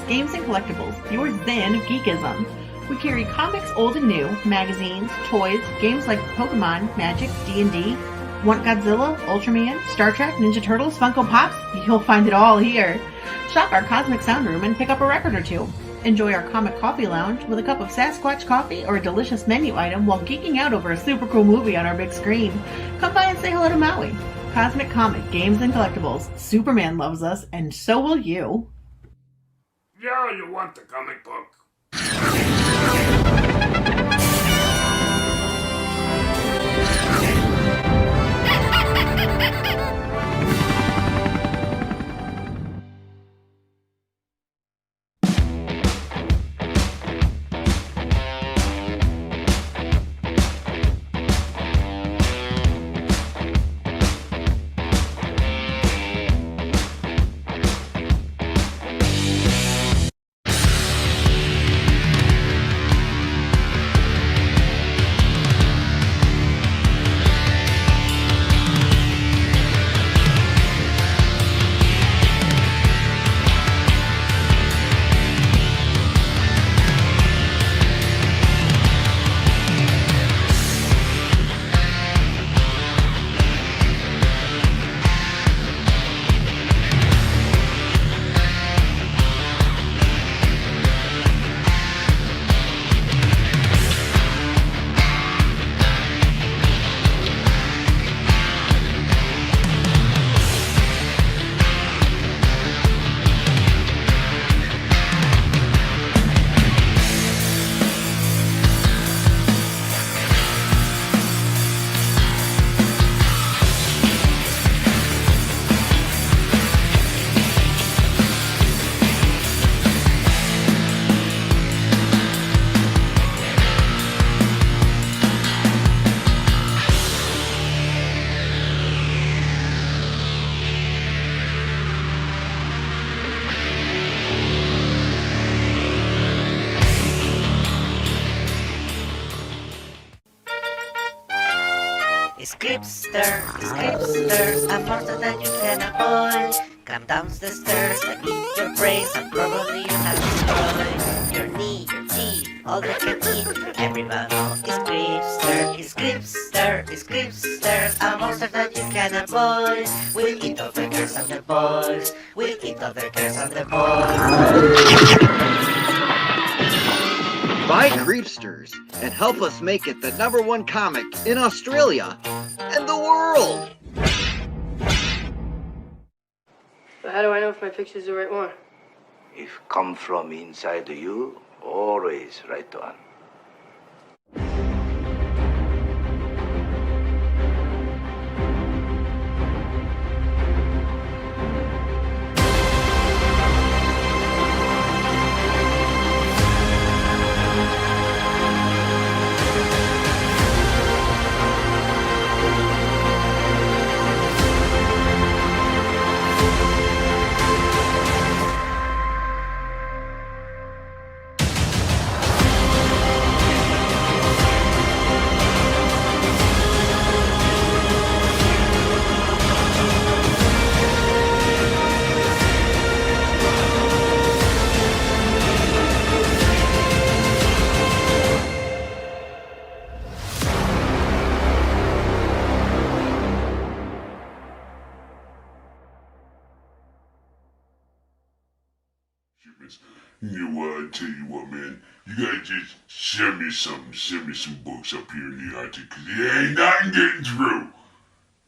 Games and Collectibles, your zen of geekism. We carry comics old and new, magazines, toys, games like Pokemon, Magic, D&D. Want Godzilla, Ultraman, Star Trek, Ninja Turtles, Funko Pops? You'll find it all here. Shop our Cosmic Sound Room and pick up a record or two. Enjoy our Comic Coffee Lounge with a cup of Sasquatch coffee or a delicious menu item while geeking out over a super cool movie on our big screen. Come by and say hello to Maui. Cosmic Comic, Games and Collectibles. Superman loves us, and so will you. Yeah, you want the comic book. Scripster, a monster that you can avoid. Come down the stairs and eat your brains, and probably you have destroyed your knee, your teeth, all they can eat. Everyone is Scripster, a monster that you can avoid. We'll eat all the girls and the boys. We'll eat all the girls and the boys. Buy Creepsters and help us make it the #1 comic in Australia and the world. But how do I know if my picture's the right one? If come from inside you, always right on. You know what, I tell you what, man, you gotta just send me some books up here in the Arctic, cause it ain't nothing getting through.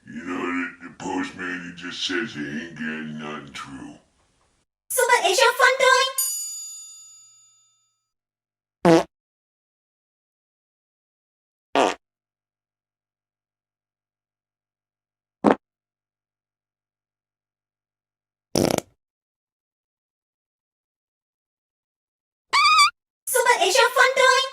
You know, the postman, he just says he ain't getting nothing through. So what is your fun doing? So what is your fun doing?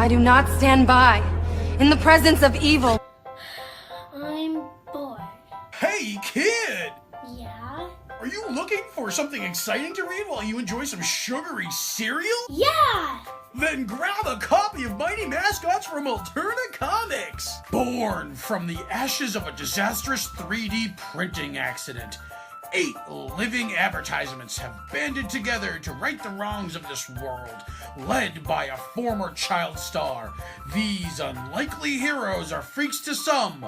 I do not stand by in the presence of evil. I'm bored. Hey, kid! Yeah? Are you looking for something exciting to read while you enjoy some sugary cereal? Yeah! Then grab a copy of Mighty Mascots from Alterna Comics! Born from the ashes of a disastrous 3D printing accident, 8 living advertisements have banded together to right the wrongs of this world, led by a former child star. These unlikely heroes are freaks to some,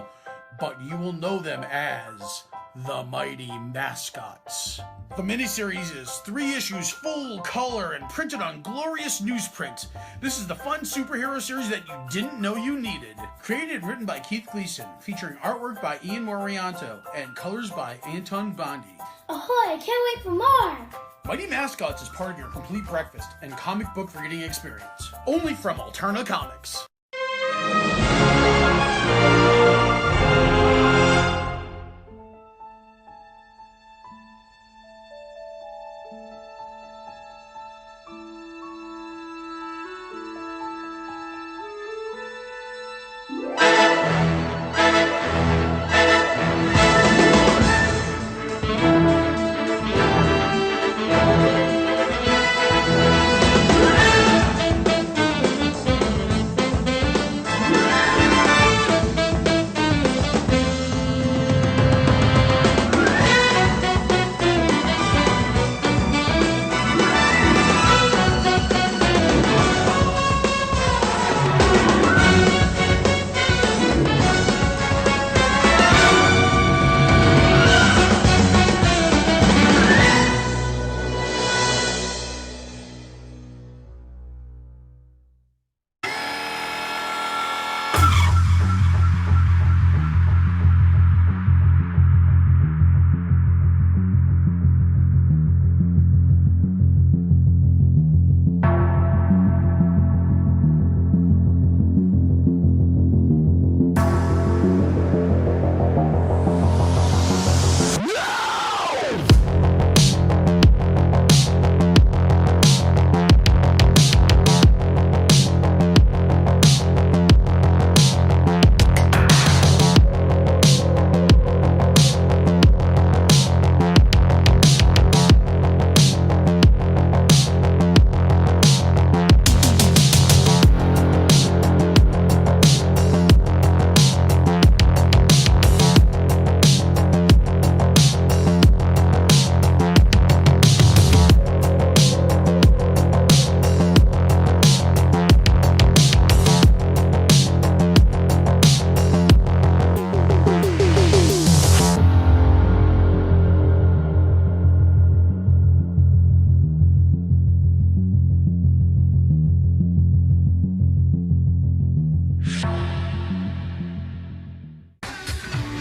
but you will know them as the Mighty Mascots. The miniseries is 3 issues, full color, and printed on glorious newsprint. This is the fun superhero series that you didn't know you needed. Created and written by Keith Gleason, featuring artwork by Ian Morianto and colors by Anton Bondi. Ahoy, I can't wait for more! Mighty Mascots is part of your complete breakfast and comic book reading experience. Only from Alterna Comics.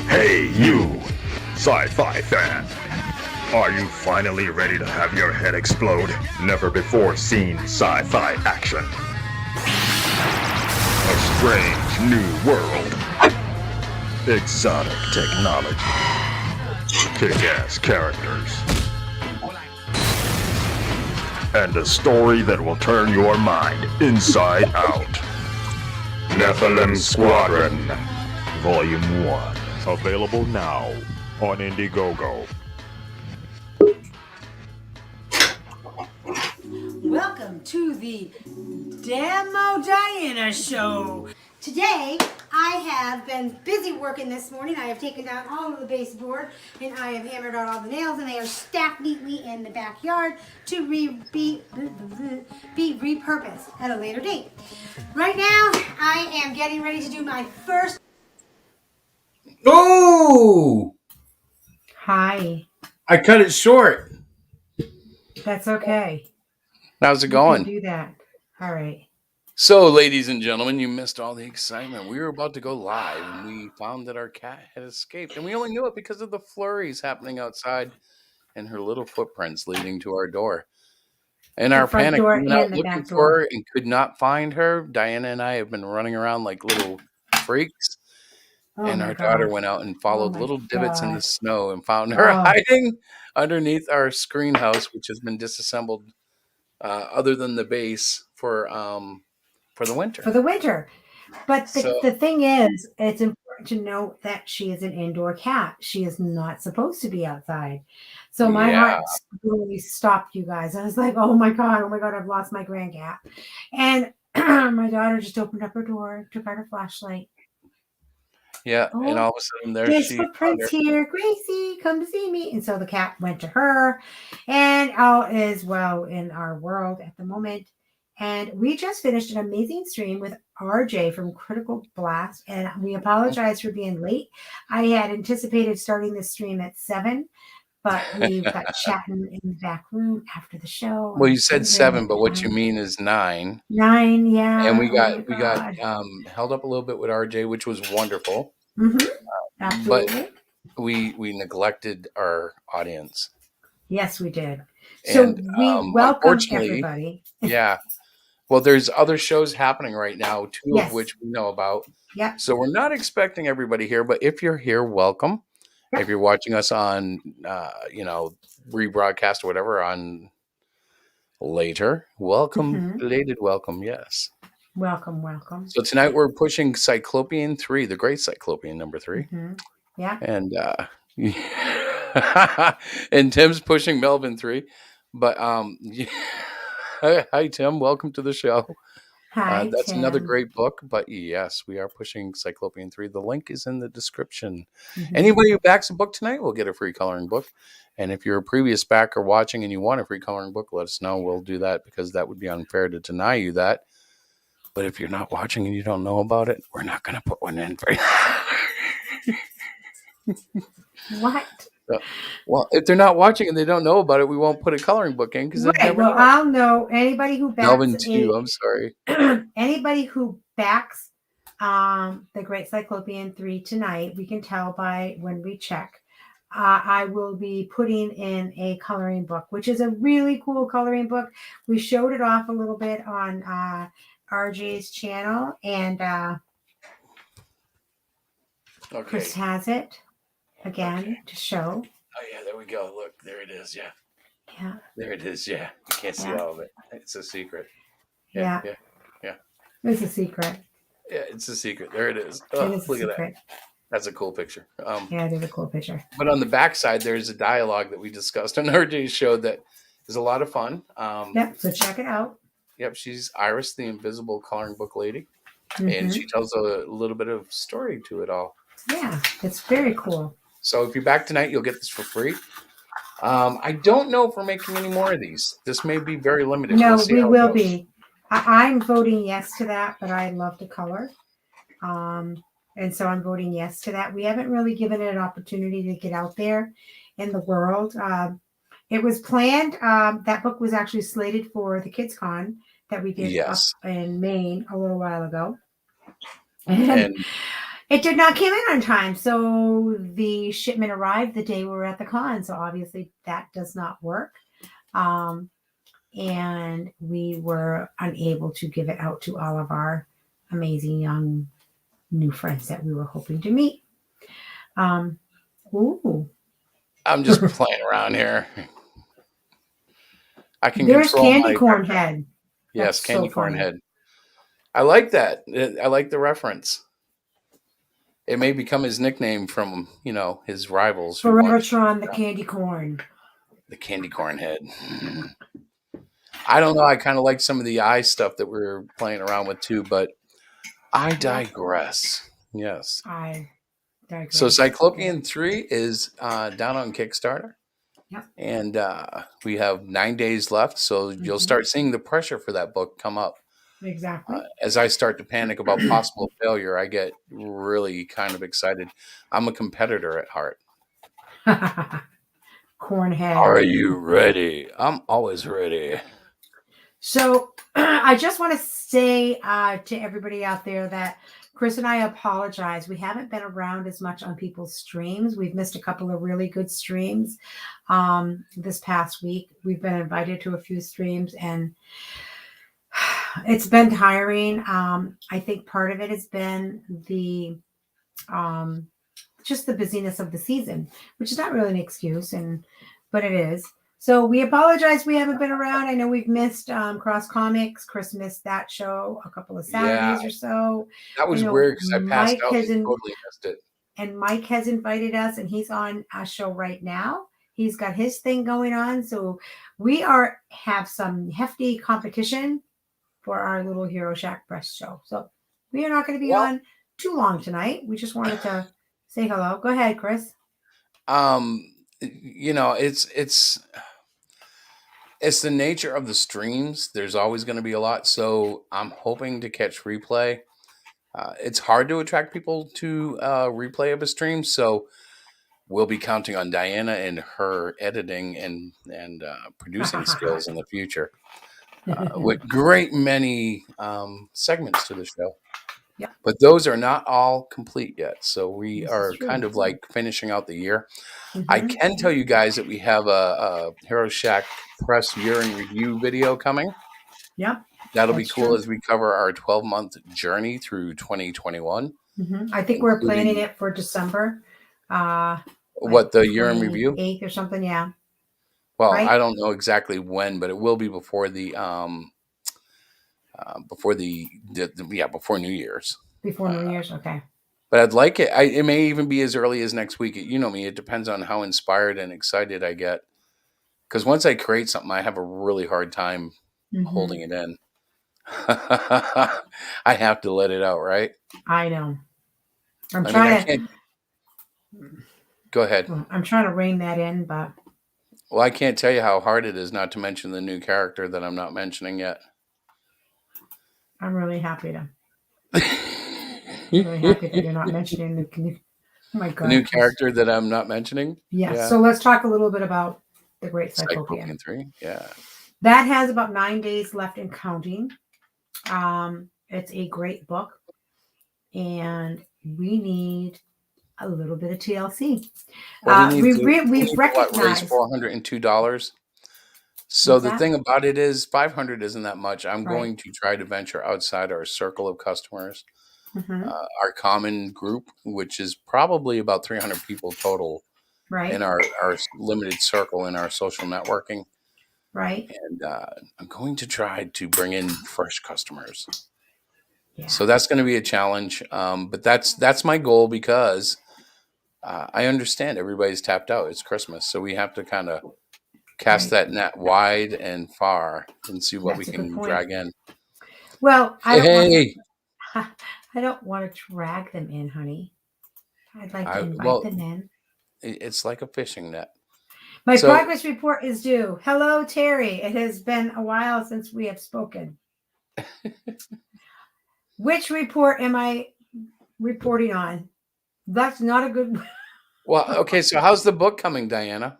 Hey, you, sci-fi fan. Are you finally ready to have your head explode? Never before seen sci-fi action. A strange new world. Exotic technology. Kick-ass characters. And a story that will turn your mind inside out. Nephilim Squadron, Volume 1. Available now on Indiegogo. Welcome to the Demo Diana Show. Today, I have been busy working this morning. I have taken down all of the baseboard and I have hammered out all the nails and they are stacked neatly in the backyard to be repurposed at a later date. Right now, I am getting ready to do my first... Oh! Hi. I cut it short. That's okay. How's it You going? can do that. All right. So, ladies and gentlemen, you missed all the excitement. We were about to go live, and we found that our cat had escaped. And we only knew it because of the flurries happening outside and her little footprints leading to our door. In The our front panic, door we went out and the looking back for door. her and could not find her. Diana and I have been running around like little freaks. Oh And my our daughter gosh. went out and Oh followed my little divots in the God. snow and found her Oh. hiding underneath our screen house, which has been disassembled other than the base for for the winter. For the winter. But So the thing is, it's important to note that she is an indoor cat. She is not supposed to be outside. So my yeah, heart really stopped, you guys. I was like, oh my God, I've lost my grand cat. And my daughter just opened up her door, took out her flashlight. yeah, and Oh, all of a sudden there there's she found footprints her. here. Gracie, come to see me. And so the cat went to her, and all is well in our world at the moment. And we just finished an amazing stream with RJ from Critical Blast, and we apologize for being late. I had anticipated starting the stream at 7, but we got chatting in the back room after the show. Well, And you I said couldn't really 7, make but the what you time. mean is 9. 9, And yeah. we Oh my got God. held up a little bit with RJ, which was wonderful. Mm-hmm. But Absolutely. we neglected our audience. Yes, we did. So And we welcome unfortunately, everybody. yeah. Well, there's other shows happening right now, 2 of Yes. which we know about. Yep. So we're not expecting everybody here, but if you're here, welcome. Yep. If you're watching us on, rebroadcast or whatever on later, welcome, Mhm. belated welcome, yes. Welcome. So tonight we're pushing Cyclopean 3, the great Cyclopean number 3. Mhm. Yeah. And and Tim's pushing Melvin 3. But hi Tim, welcome to the show. Hi, That's another Tim. great book, but yes, we are pushing Cyclopean 3. The link is in the description. Mhm. Anybody who backs a book tonight will get a free coloring book. And if you're a previous backer watching and you want a free coloring book, let us know. We'll do that because that would be unfair to deny you that. But if you're not watching and you don't know about it, we're not going to put one in for you. What? Well, if they're not watching and they don't know about it, we won't put a coloring book in because they'd Right. never Well, know. I'll know anybody who backs Melvin too. I'm sorry. anybody who backs the Great Cyclopean 3 tonight, we can tell by when we check. I will be putting in a coloring book, which is a really cool coloring book. We showed it off a little bit on RJ's channel, and Chris has it again to show. Oh yeah, there we go. Look, there it is. Yeah. Yeah. There it is. Yeah. You can't see all of it. It's a secret. Yeah. It's a secret. Yeah, it's a secret. There it is. It is a Look at that. secret. That's a cool picture. Yeah, it is a cool picture. But on the back side, there's a dialogue that we discussed on RJ's show that is a lot of fun. Yep, so check it out. Yep, she's Iris, the invisible coloring book lady. Mhm. And she tells a little bit of story to it all. Yeah, it's very cool. So if you're back tonight, you'll get this for free. I don't know if we're making any more of these. This may be very limited. No, We'll see we how it will goes. be. I'm voting yes to that, but I love to color. And so I'm voting yes to that. We haven't really given it an opportunity to get out there in the world. It was planned. That book was actually slated for the Kids Con that we did up in Maine a little while ago. And it did not come in on time. So the shipment arrived the day we were at the con. So obviously that does not work. And we were unable to give it out to all of our amazing young new friends that we were hoping to meet. Ooh. I'm just playing around here. I can There's control Candy my Corn Head. Yes, That's Candy so Corn funny. Head. I like that. I like the reference. It may become his nickname from, his rivals. who Forever want Tron the Candy Corn. the Candy Corn Head. I don't know. I kind of like some of the eye stuff that we're playing around with too, but I digress. Yes. I digress. So Cyclopean 3 is down on Kickstarter. Yep. And we have 9 days left. So you'll start seeing the pressure for that book come up. Exactly. As I start to panic about possible failure, I get really kind of excited. I'm a competitor at heart. Cornhead. Are you ready? I'm always ready. So I just want to say to everybody out there that Chris and I apologize. We haven't been around as much on people's streams. We've missed a couple of really good streams this past week. We've been invited to a few streams, and it's been tiring. I think part of it has been the just the busyness of the season, which is not really an excuse, but it is. So we apologize we haven't been around. I know we've missed Cross Comics. Chris missed that show a couple of Yeah, Saturdays or so. that was I know weird because I passed Mike out and hasn't, totally missed it. and Mike has invited us, and he's on a show right now. He's got his thing going on, so we have some hefty competition for our little Hero Shack press show. So we are not going to be Well, on too long tonight. We just wanted to say hello. Go ahead, Chris. you know, it's the nature of the streams. There's always going to be a lot, so I'm hoping to catch replay. It's hard to attract people to replay of a stream, so we'll be counting on Diana and her editing and producing skills in the future. With great many segments to the show. Yeah. But those are not all complete yet. So we This are is true. kind of like finishing out the year. I can tell you guys that we have a Hero Shack Press year in review video coming. Yep. That'll be that's cool true. as we cover our 12-month journey through 2021. I think we're planning it for December. What, the year in review? 8th or something, yeah. Well, Right? I don't know exactly when, but it will be before before New Year's. Before New Year's, okay. But I'd like it. It may even be as early as next week. You know me. It depends on how inspired and excited I get. Because once I create something, I have a really hard time holding it in. I have to let it out, right? I know. Go ahead. I'm trying to rein that in, but. Well, I can't tell you how hard it is not to mention the new character that I'm not mentioning yet. I'm really happy to. I'm really happy that you're not mentioning the. Oh my God. The new character that I'm not mentioning? Yeah. So let's talk a little bit about the Great Cyclopean. 3, yeah. That has about 9 days left and counting. It's a great book, and we need a little bit of TLC. Well, we've recognized raise $402. So the thing about it is, $500 isn't that much. I'm going to try to venture outside our circle of customers, our common group, which is probably about 300 people total, in our limited circle in our social networking. Right. And I'm going to try to bring in fresh customers. Yeah. So that's going to be a challenge. But that's my goal, because I understand everybody's tapped out. It's Christmas. So we have to kind of cast that net wide and far and see what we can drag in. Well, I don't want to drag them in, honey. I'd like to invite them in. It's like a fishing net. My progress report is due. Hello, Terry. It has been a while since we have spoken. Which report am I reporting on? That's not a good. Well, okay. So how's the book coming, Diana?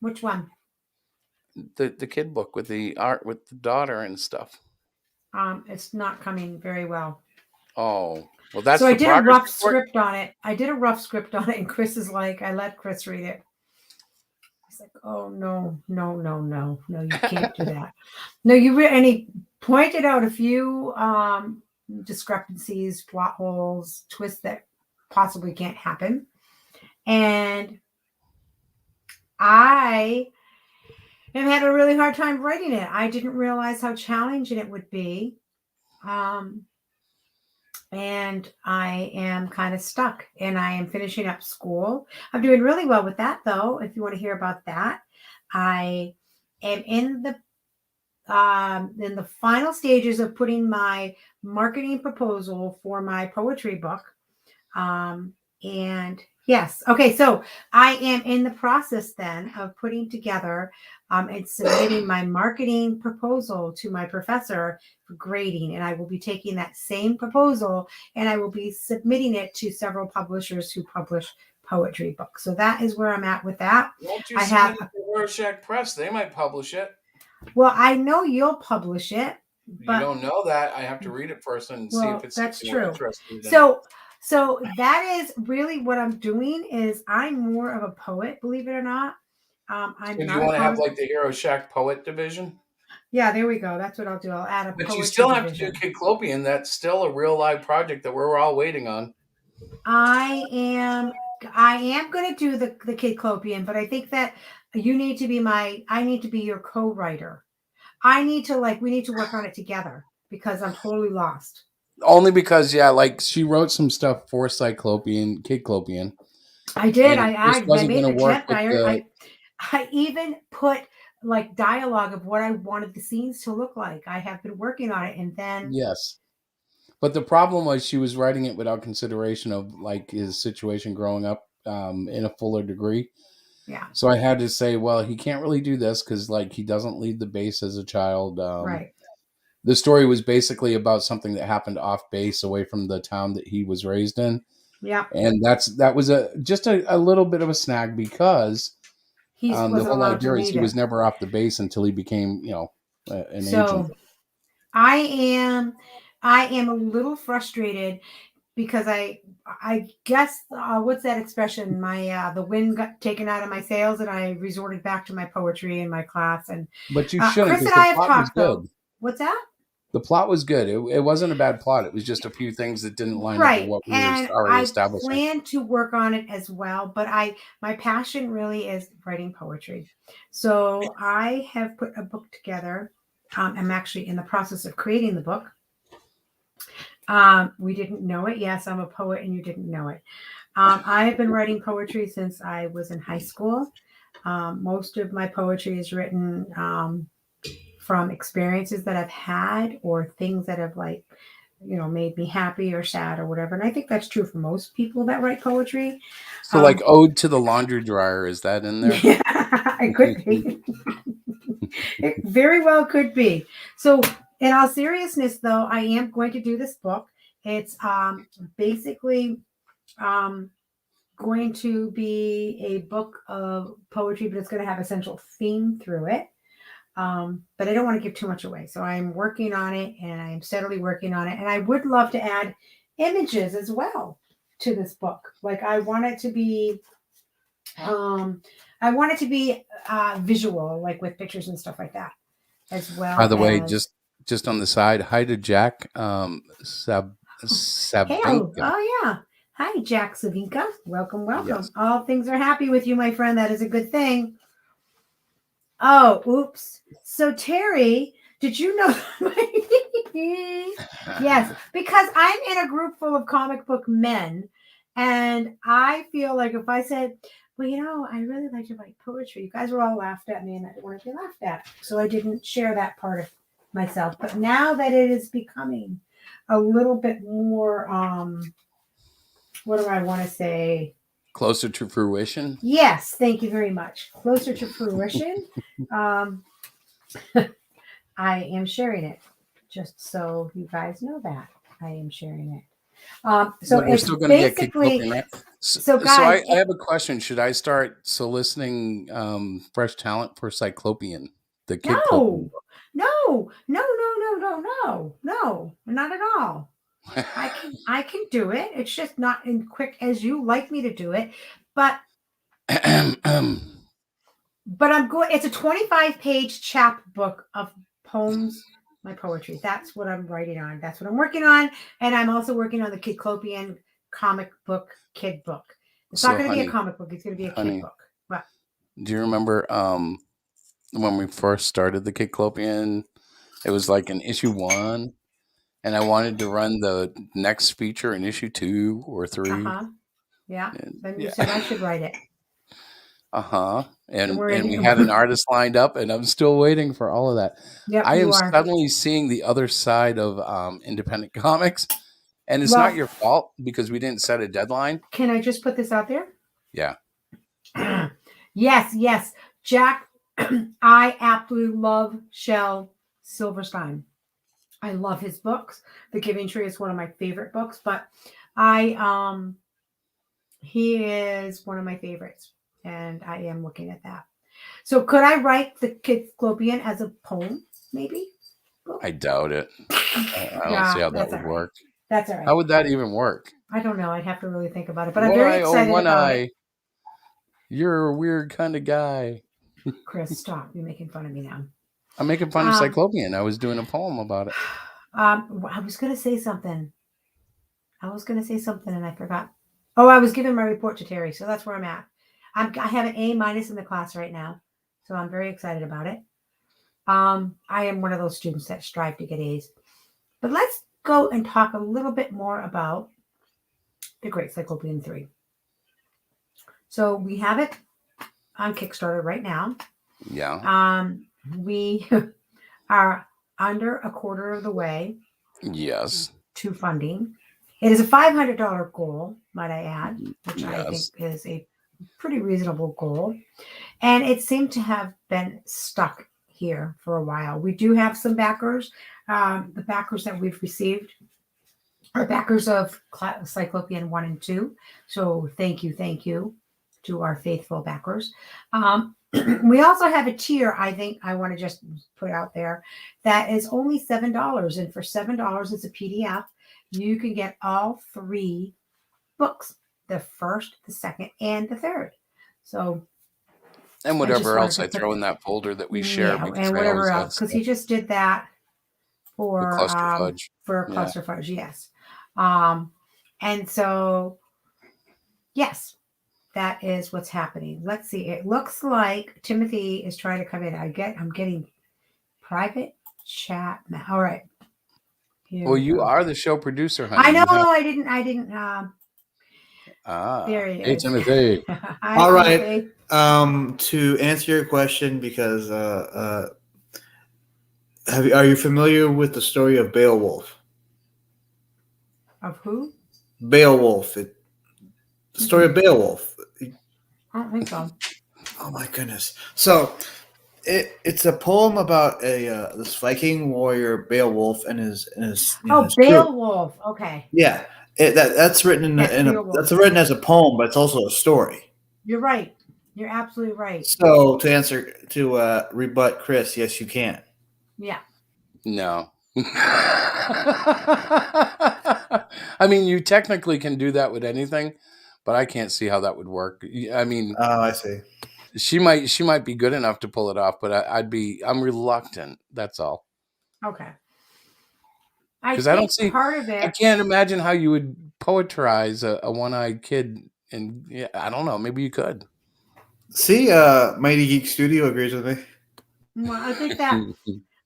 Which one? The kid book with the art with the daughter and stuff. It's not coming very well. Oh, well, that's so I did a rough script on it. And Chris is like, I let Chris read it. He's like, oh no, you can't do that. No, and he pointed out a few discrepancies, plot holes, twists that possibly can't happen. And I have had a really hard time writing it. I didn't realize how challenging it would be. And I am kind of stuck, and I am finishing up school. I'm doing really well with that, though. If you want to hear about that, I am in the final stages of putting my marketing proposal for my poetry book. And yes, okay, so I am in the process then of putting together and submitting my marketing proposal to my professor for grading, and I will be taking that same proposal and I will be submitting it to several publishers who publish poetry books. So that is where I'm at with that. Won't you submit it to Rorschach Press? They might publish it. Well, I know you'll publish it. But, you don't know that. I have to read it first and see if it's that's true. Interesting. So that is really what I'm doing. Is I'm more of a poet, believe it or not. So you want to have like the Hero Shack Poet Division? Yeah, there we go. That's what I'll do. I'll add a. But you still have to do Kidclopian. That's still a real live project that we're all waiting on. I am going to do the Kidclopian, but I think that You need to be I need to be your co-writer. We need to work on it together because I'm totally lost. Only because, yeah, like she wrote some stuff for Cyclopean, Kidclopean, I did. and it just I wasn't made going to an work attempt. with the. I even put like dialogue of what I wanted the scenes to look like. I have been working on it, and then Yes. But the problem was she was writing it without consideration of like his situation growing up in a fuller degree. yeah, So I had to say, well, he can't really do this because like he doesn't leave the base as a child. right, The story was basically about something that happened off base away from the town that he was raised in. yeah. And that was a little bit of a snag because He the wasn't whole allowed to idea is leave he was it. never off the base until he became, an agent. So I am I am a little frustrated because I guess what's that expression? My the wind got taken out of my sails, and I resorted back to my poetry in my class. And But you shouldn't Chris because and the I have plot was talked though. good. What's that? The plot was good. It wasn't a bad plot. It was just a few things that didn't line up with Right. what we were And already I establishing. plan to work on it as well, but my passion really is writing poetry. So I have put a book together. I'm actually in the process of creating the book. We didn't know it. Yes, I'm a poet and you didn't know it. I have been writing poetry since I was in high school. Most of my poetry is written from experiences that I've had or things that have made me happy or sad or whatever. And I think that's true for most people that write poetry. So like Ode to the Laundry Dryer, is that in there? Yeah, it could be. It very well could be. So in all seriousness though, I am going to do this book. It's basically going to be a book of poetry, but it's going to have a central theme through it. But I don't want to give too much away. So I'm working on it and I'm steadily working on it. And I would love to add images as well to this book. Like I want it to be visual, like with pictures and stuff like that, as By well the way, as just on the side, hi to Jack hey, Savinka. yeah. Hi, Jack Savinka. Welcome, welcome. Yes. All things are happy with you, my friend. That is a good thing. Oh, oops. So Terry, did you know? Yes, because I'm in a group full of comic book men, and I feel like if I said, well, I really like to write poetry, you guys were all laughed at me, and I didn't want to be laughed at, so I didn't share that part of myself. But now that it is becoming a little bit more, what do I want to say? Closer to fruition. Yes, thank you very much. Closer to fruition. I am sharing it, just so you guys know that I am sharing it. So But we're it's still going to get basically Kidclopean, right? so, So guys. I have a question. Should I start soliciting fresh talent for Cyclopean, the Kidclopean book? No, not at all. I can do it. It's just not as quick as you like me to do it, but I'm going. It's a 25-page chapbook of poems, my poetry. That's what I'm writing on. That's what I'm working on, and I'm also working on the Kidclopean comic book kid book. It's not going to be a comic book. It's going to be a kid book. What? Do you remember when we first started the Kidclopean? It was like in issue 1, and I wanted to run the next feature in issue 2 or 3. Yeah. Then you said I should write it. And we had an artist lined up, and I'm still waiting for all of that. Yep, I am you are. suddenly seeing the other side of independent comics, and it's not your fault because we didn't set a deadline. Can I just put this out there? Yeah. Yes. Jack, I absolutely love Shel Silverstein. I love his books. The Giving Tree is one of my favorite books, but he is one of my favorites, and I am looking at that. So could I write the Kidclopean as a poem, maybe? I doubt it. I don't see how that would work. That's all right. How would that even work? I don't know. I'd have to really think about it, but I'm very excited about it. You're a weird kind of guy. Chris, stop. You're making fun of me now. I'm making fun of Cyclopean. I was doing a poem about it. I was going to say something. And I forgot. Oh, I was giving my report to Terry, so that's where I'm at. I have an A- in the class right now, so I'm very excited about it. I am one of those students that strive to get A's. But let's go and talk a little bit more about the Great Cyclopean 3. So we have it on Kickstarter right now. Yeah. We are under a quarter of the way. Yes. To funding. It is a $500 goal, might I add, which I think is a pretty reasonable goal. And it seemed to have been stuck here for a while. We do have some backers. The backers that we've received are backers of Cyclopean 1 and 2. So thank you to our faithful backers. We also have a tier, I think I want to just put out there, that is only $7. And for $7, it's a PDF. You can get all 3 books, the first, the second, and the third. So, and whatever else I throw in that folder that we share. Yeah, and whatever else, because he just did that for cluster fudge. Cluster fudge, yes. And so, yes, that is what's happening. Let's see. It looks like Timothy is trying to come in. I'm getting private chat now. All right. Well, you are the show producer, honey. I know. I didn't. There he is. Hey, Timothy. Hi, all right. Timothy. To answer your question, because are you familiar with the story of Beowulf? Of who? Beowulf. The story of Beowulf. I don't think so. Oh my goodness! So, it's a poem about this Viking warrior Beowulf and his his Beowulf. Troop. Okay. Yeah, that's written that's written as a poem, but it's also a story. You're right. You're absolutely right. So to rebut Chris, yes, you can. Yeah. No. I mean, you technically can do that with anything, but I can't see how that would work. I mean, oh, I see. She might be good enough to pull it off, but I'm reluctant. That's all. Okay. Because I don't see part of it. I can't imagine how you would poetrize a one-eyed kid, and yeah, I don't know. Maybe you could. See, Mighty Geek Studio agrees with me. Well, I think that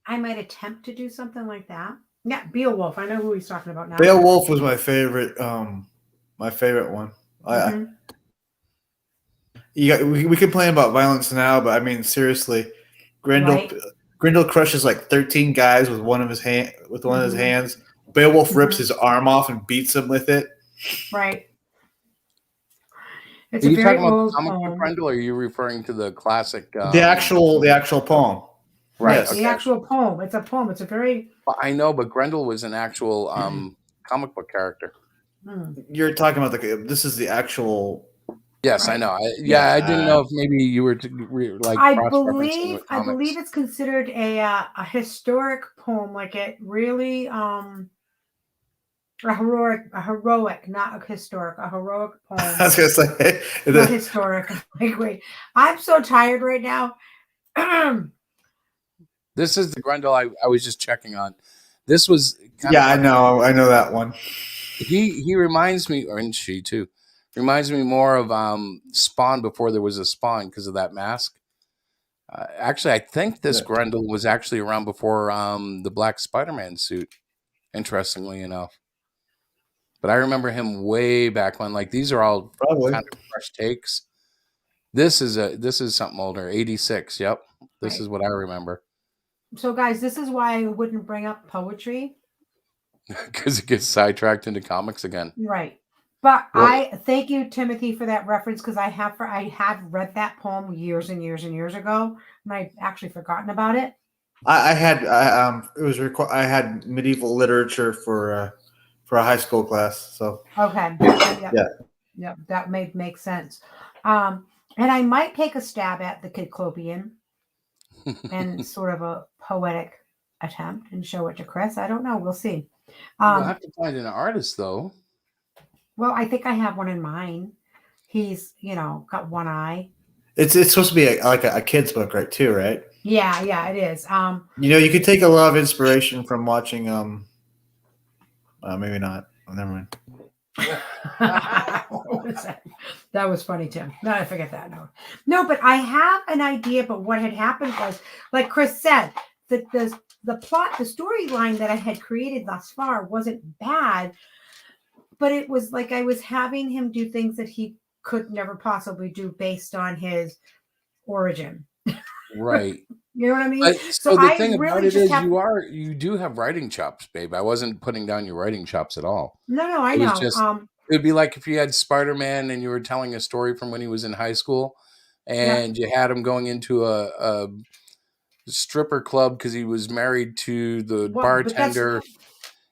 I might attempt to do something like that. Yeah, Beowulf. I know who he's talking about now. Beowulf was my favorite. My favorite one. Mm-hmm. We complain about violence now, but I mean seriously, Grendel crushes like 13 guys with one of his hands. Beowulf rips his arm off and beats him with it. Right. Are you talking about the comic book, Grendel, or are you referring to the classic? The actual poem. Right. Yes, the actual poem. It's a poem. It's a very. Well, I know, but Grendel was an actual comic book character. You're talking about this is the actual. Yes, right. I know. I didn't know if maybe you were like. I believe it's considered a historic poem. Like it really a heroic, not a historic, a heroic poem. I was gonna say not historic. Like wait, I'm so tired right now. This is the Grendel I was just checking on. This was. I know that one. He reminds me, and she too. Reminds me more of Spawn before there was a Spawn because of that mask. Actually, I think this Grendel was actually around before the Black Spider-Man suit, interestingly enough. But I remember him way back when. Like these are all kind of fresh takes. This is something older, 86. Yep, this is what I remember. So, guys, this is why I wouldn't bring up poetry. Because it gets sidetracked into comics again. Right. But I thank you, Timothy, for that reference because I have read that poem years and years and years ago, and I've actually forgotten about it. I had medieval literature for a high school class, so okay, yeah, that make sense. And I might take a stab at the Cyclopean and sort of a poetic attempt and show it to Chris. I don't know. We'll see. You'll have to find an artist, though. Well, I think I have one in mind. He's, got one eye. It's supposed to be like a kid's book, right? Too, right? Yeah, it is. You could take a lot of inspiration from watching. Maybe not. Oh, never mind. That was funny too. No, I forget that. No, but I have an idea. But what had happened was, like Chris said, that the plot, the storyline that I had created thus far wasn't bad, but it was like I was having him do things that he could never possibly do based on his origin. Right. You know what I mean? But, so the I thing about really it just is, have you do have writing chops, babe. I wasn't putting down your writing chops at all. no, I It was know. just it would be like if you had Spider-Man and you were telling a story from when he was in high school, and you had him going into a stripper club because he was married to the but bartender.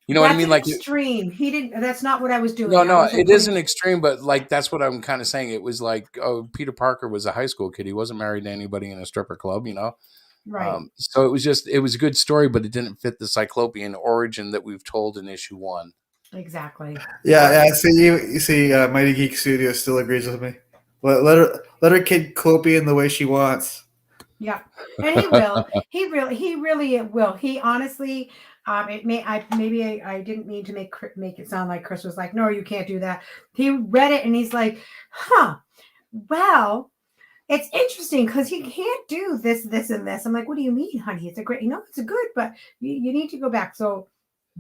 You know what I mean? an Like extreme. He didn't. That's not what I was doing. no, I no, wasn't it is putting. an extreme, but like that's what I'm kind of saying. It was like, oh, Peter Parker was a high school kid. He wasn't married to anybody in a stripper club, you know. Right. So it was a good story, but it didn't fit the Cyclopean origin that we've told in issue 1. Exactly. Yeah. See, you see, Mighty Geek Studio still agrees with me. Let her kid Clopian the way she wants. Yeah, and he will. He really will. He honestly, maybe I didn't mean to make it sound like Chris was like, no, you can't do that. He read it and he's like, huh, well, it's interesting because he can't do this, this, and this. I'm like, what do you mean, honey? It's a great, it's a good, but you need to go back. So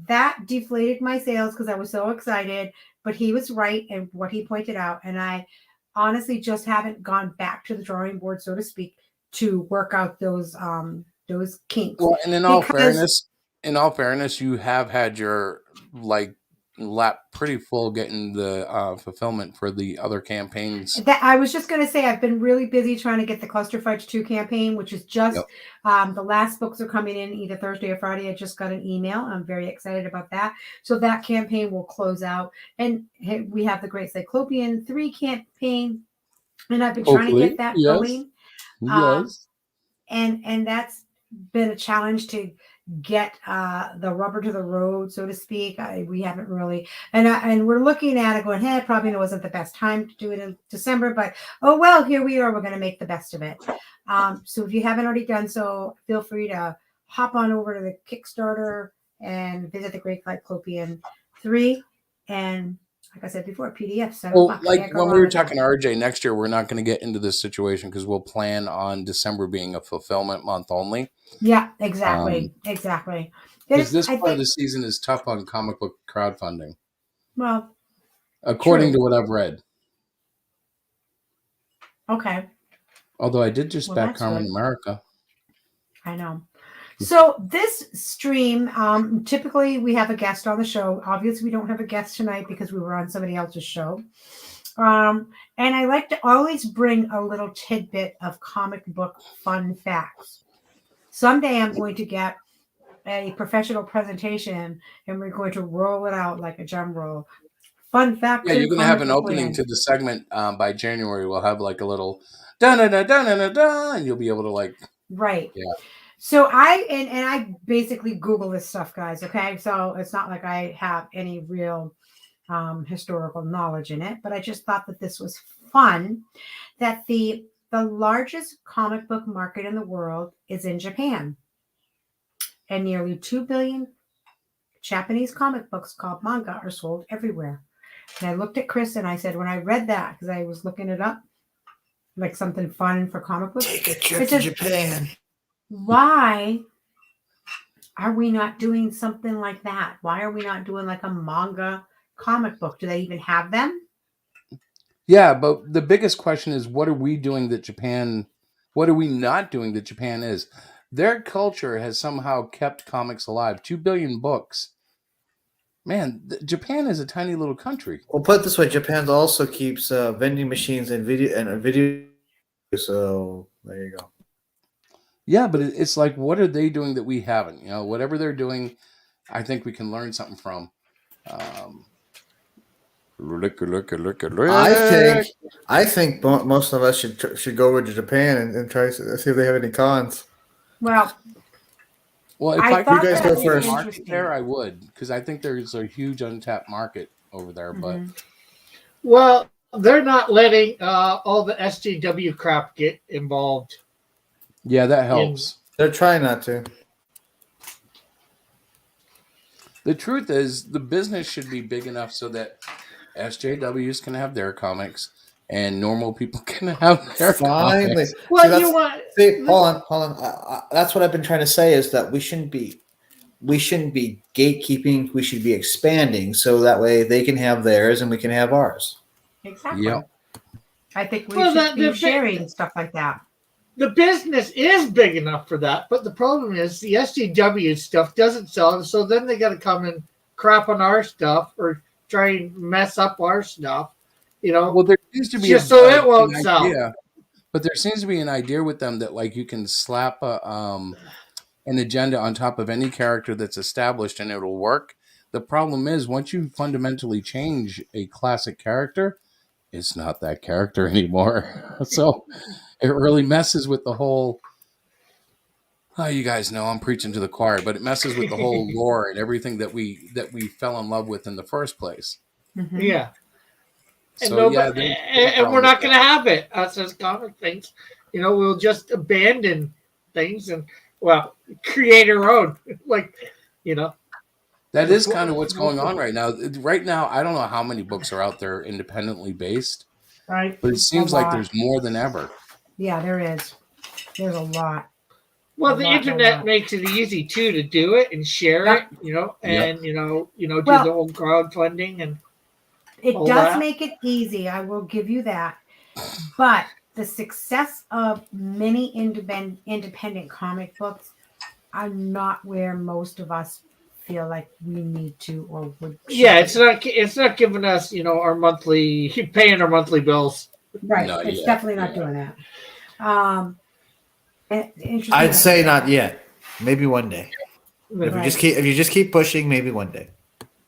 that deflated my sales because I was so excited, but he was right in what he pointed out. And I honestly just haven't gone back to the drawing board, so to speak, to work out those kinks. Well, and in all fairness, you have had your like lap pretty full getting the fulfillment for the other campaigns. That I was just going to say, I've been really busy trying to get the Cluster Fudge 2 campaign, which is just the last books are coming in either Thursday or Friday. I just got an email. I'm very excited about that. So that campaign will close out, and we have the Great Cyclopean 3 campaign, and I've been trying to get that going. Yes. And that's been a challenge to get the rubber to the road, so to speak. We haven't really, and we're looking at it going, hey, it probably wasn't the best time to do it in December, but oh well, here we are. We're going to make the best of it. So if you haven't already done so, feel free to hop on over to the Kickstarter and visit the Great Cyclopean 3. And like I said before, PDF $7. Well, like when we were talking to RJ, next year we're not going to get into this situation because we'll plan on December being a fulfillment month only. Yeah, exactly. Because this part of the season is tough on comic book crowdfunding. Well, according to what I've read. Okay. Although I did just back Carmen America. I know. So this stream, typically we have a guest on the show. Obviously, we don't have a guest tonight because we were on somebody else's show. And I like to always bring a little tidbit of comic book fun facts. Someday I'm going to get a professional presentation and we're going to roll it out like a drum roll. Fun fact. Yeah, you're going to have an opening to the segment by January. We'll have like a little da-da-da-da-da-da, and you'll be able to like. Right. Yeah. So I basically Google this stuff, guys. Okay. So it's not like I have any real historical knowledge in it, but I just thought that this was fun, that the largest comic book market in the world is in Japan. And nearly 2 billion Japanese comic books called manga are sold everywhere. And I looked at Chris and I said, when I read that, because I was looking it up, like something fun for comic books. Take a trip to Japan. Why are we not doing something like that? Why are we not doing like a manga comic book? Do they even have them? Yeah, but the biggest question is, what are we doing that Japan, what are we not doing that Japan is? Their culture has somehow kept comics alive. 2 billion books. Man, Japan is a tiny little country. Well, put it this way, Japan also keeps vending machines and video. So there you go. Yeah, but it's like, what are they doing that we haven't? You know, whatever they're doing, I think we can learn something from. Look. I think most of us should go over to Japan and try to see if they have any cons. Well, if I could you guys go first market there, I would, because I think there's a huge untapped market over there. But well, they're not letting all the SJW crap get involved. Yeah, that helps. They're trying not to. The truth is, the business should be big enough so that SJWs can have their comics, and normal people can have their Finally. comics. Well, See, you know what? hold on. That's what I've been trying to say is that we shouldn't be gatekeeping. We should be expanding so that way they can have theirs and we can have ours. Exactly. Yep. I think we Well, should be the sharing stuff like that. The business is big enough for that, but the problem is the SGW stuff doesn't sell, so then they got to come and crap on our stuff or try and mess up our stuff. You know, Well, there seems to be just so it won't sell. But there seems to be an idea with them that like you can slap an agenda on top of any character that's established and it'll work. The problem is once you fundamentally change a classic character, it's not that character anymore. So it really messes with the whole. Oh, you guys know I'm preaching to the choir, but it messes with the whole lore and everything that we fell in love with in the first place. Mm-hmm. Yeah. And, So and we're not going to have it. Us as comic things, you know, we'll just abandon things and create our own. Like, you know, that is kind of what's going on right now. Right now, I don't know how many books are out there independently based, Right. but it seems like there's more than ever. Yeah, there is. There's a lot. Well, the internet makes it easy too to do it and share it, you know, and do the whole crowdfunding and it all does that. make it easy. I will give you that. But the success of many independent comic books are not where most of us feel like we need to or would. Yeah, it's not giving us, you know, our monthly paying our monthly bills. Right. It's definitely not doing that. I'd say not yet. Maybe one day. Right. If you just keep pushing, maybe one day.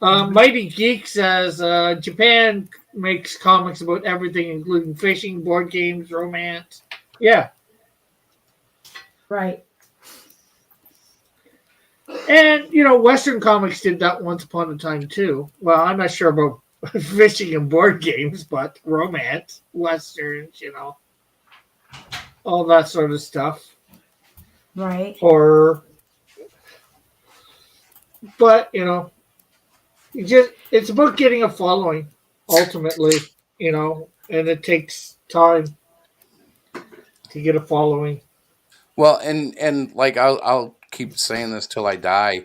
Mighty Geek says Japan makes comics about everything, including fishing, board games, romance. Yeah. Right. And, you know, Western comics did that once upon a time, too. Well, I'm not sure about fishing and board games, but romance, Westerns, you know, all that sort of stuff. Right. But, you know, it's about getting a following, ultimately, you know, and it takes time to get a following. Well, and like I'll keep saying this till I die.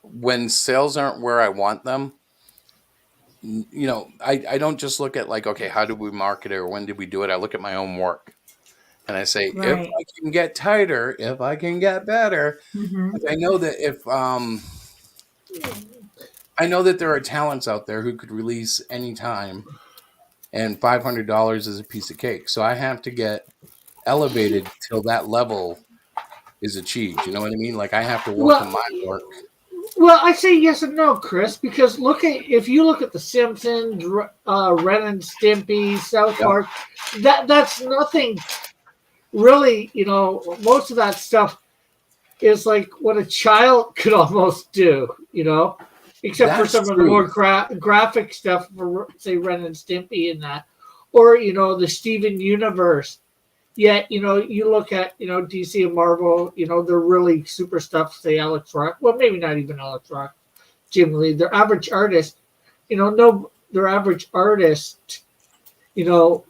When sales aren't where I want them, you know, I don't just look at like, okay, how did we market it or when did we do it? I look at my own work. And I say, if I can get tighter, if I can get better, I know that I know that there are talents out there who could release anytime, and $500 is a piece of cake. So I have to get elevated till that level is achieved. You know what I mean? Like I have to work on my work. Well, I say yes and no, Chris, because if you look at The Simpsons, Ren and Stimpy, South Park, that's nothing really, you know, most of that stuff is like what a child could almost do, you know, except for some of the more graphic stuff for, say, Ren and Stimpy and that, or, you know, the Steven Universe. Yet, you know, you look at, you know, DC and Marvel, you know, they're really super stuff, say Alex Rock. Well, maybe not even Alex Rock, Jim Lee. Their average artist, you know, their average artist, you know,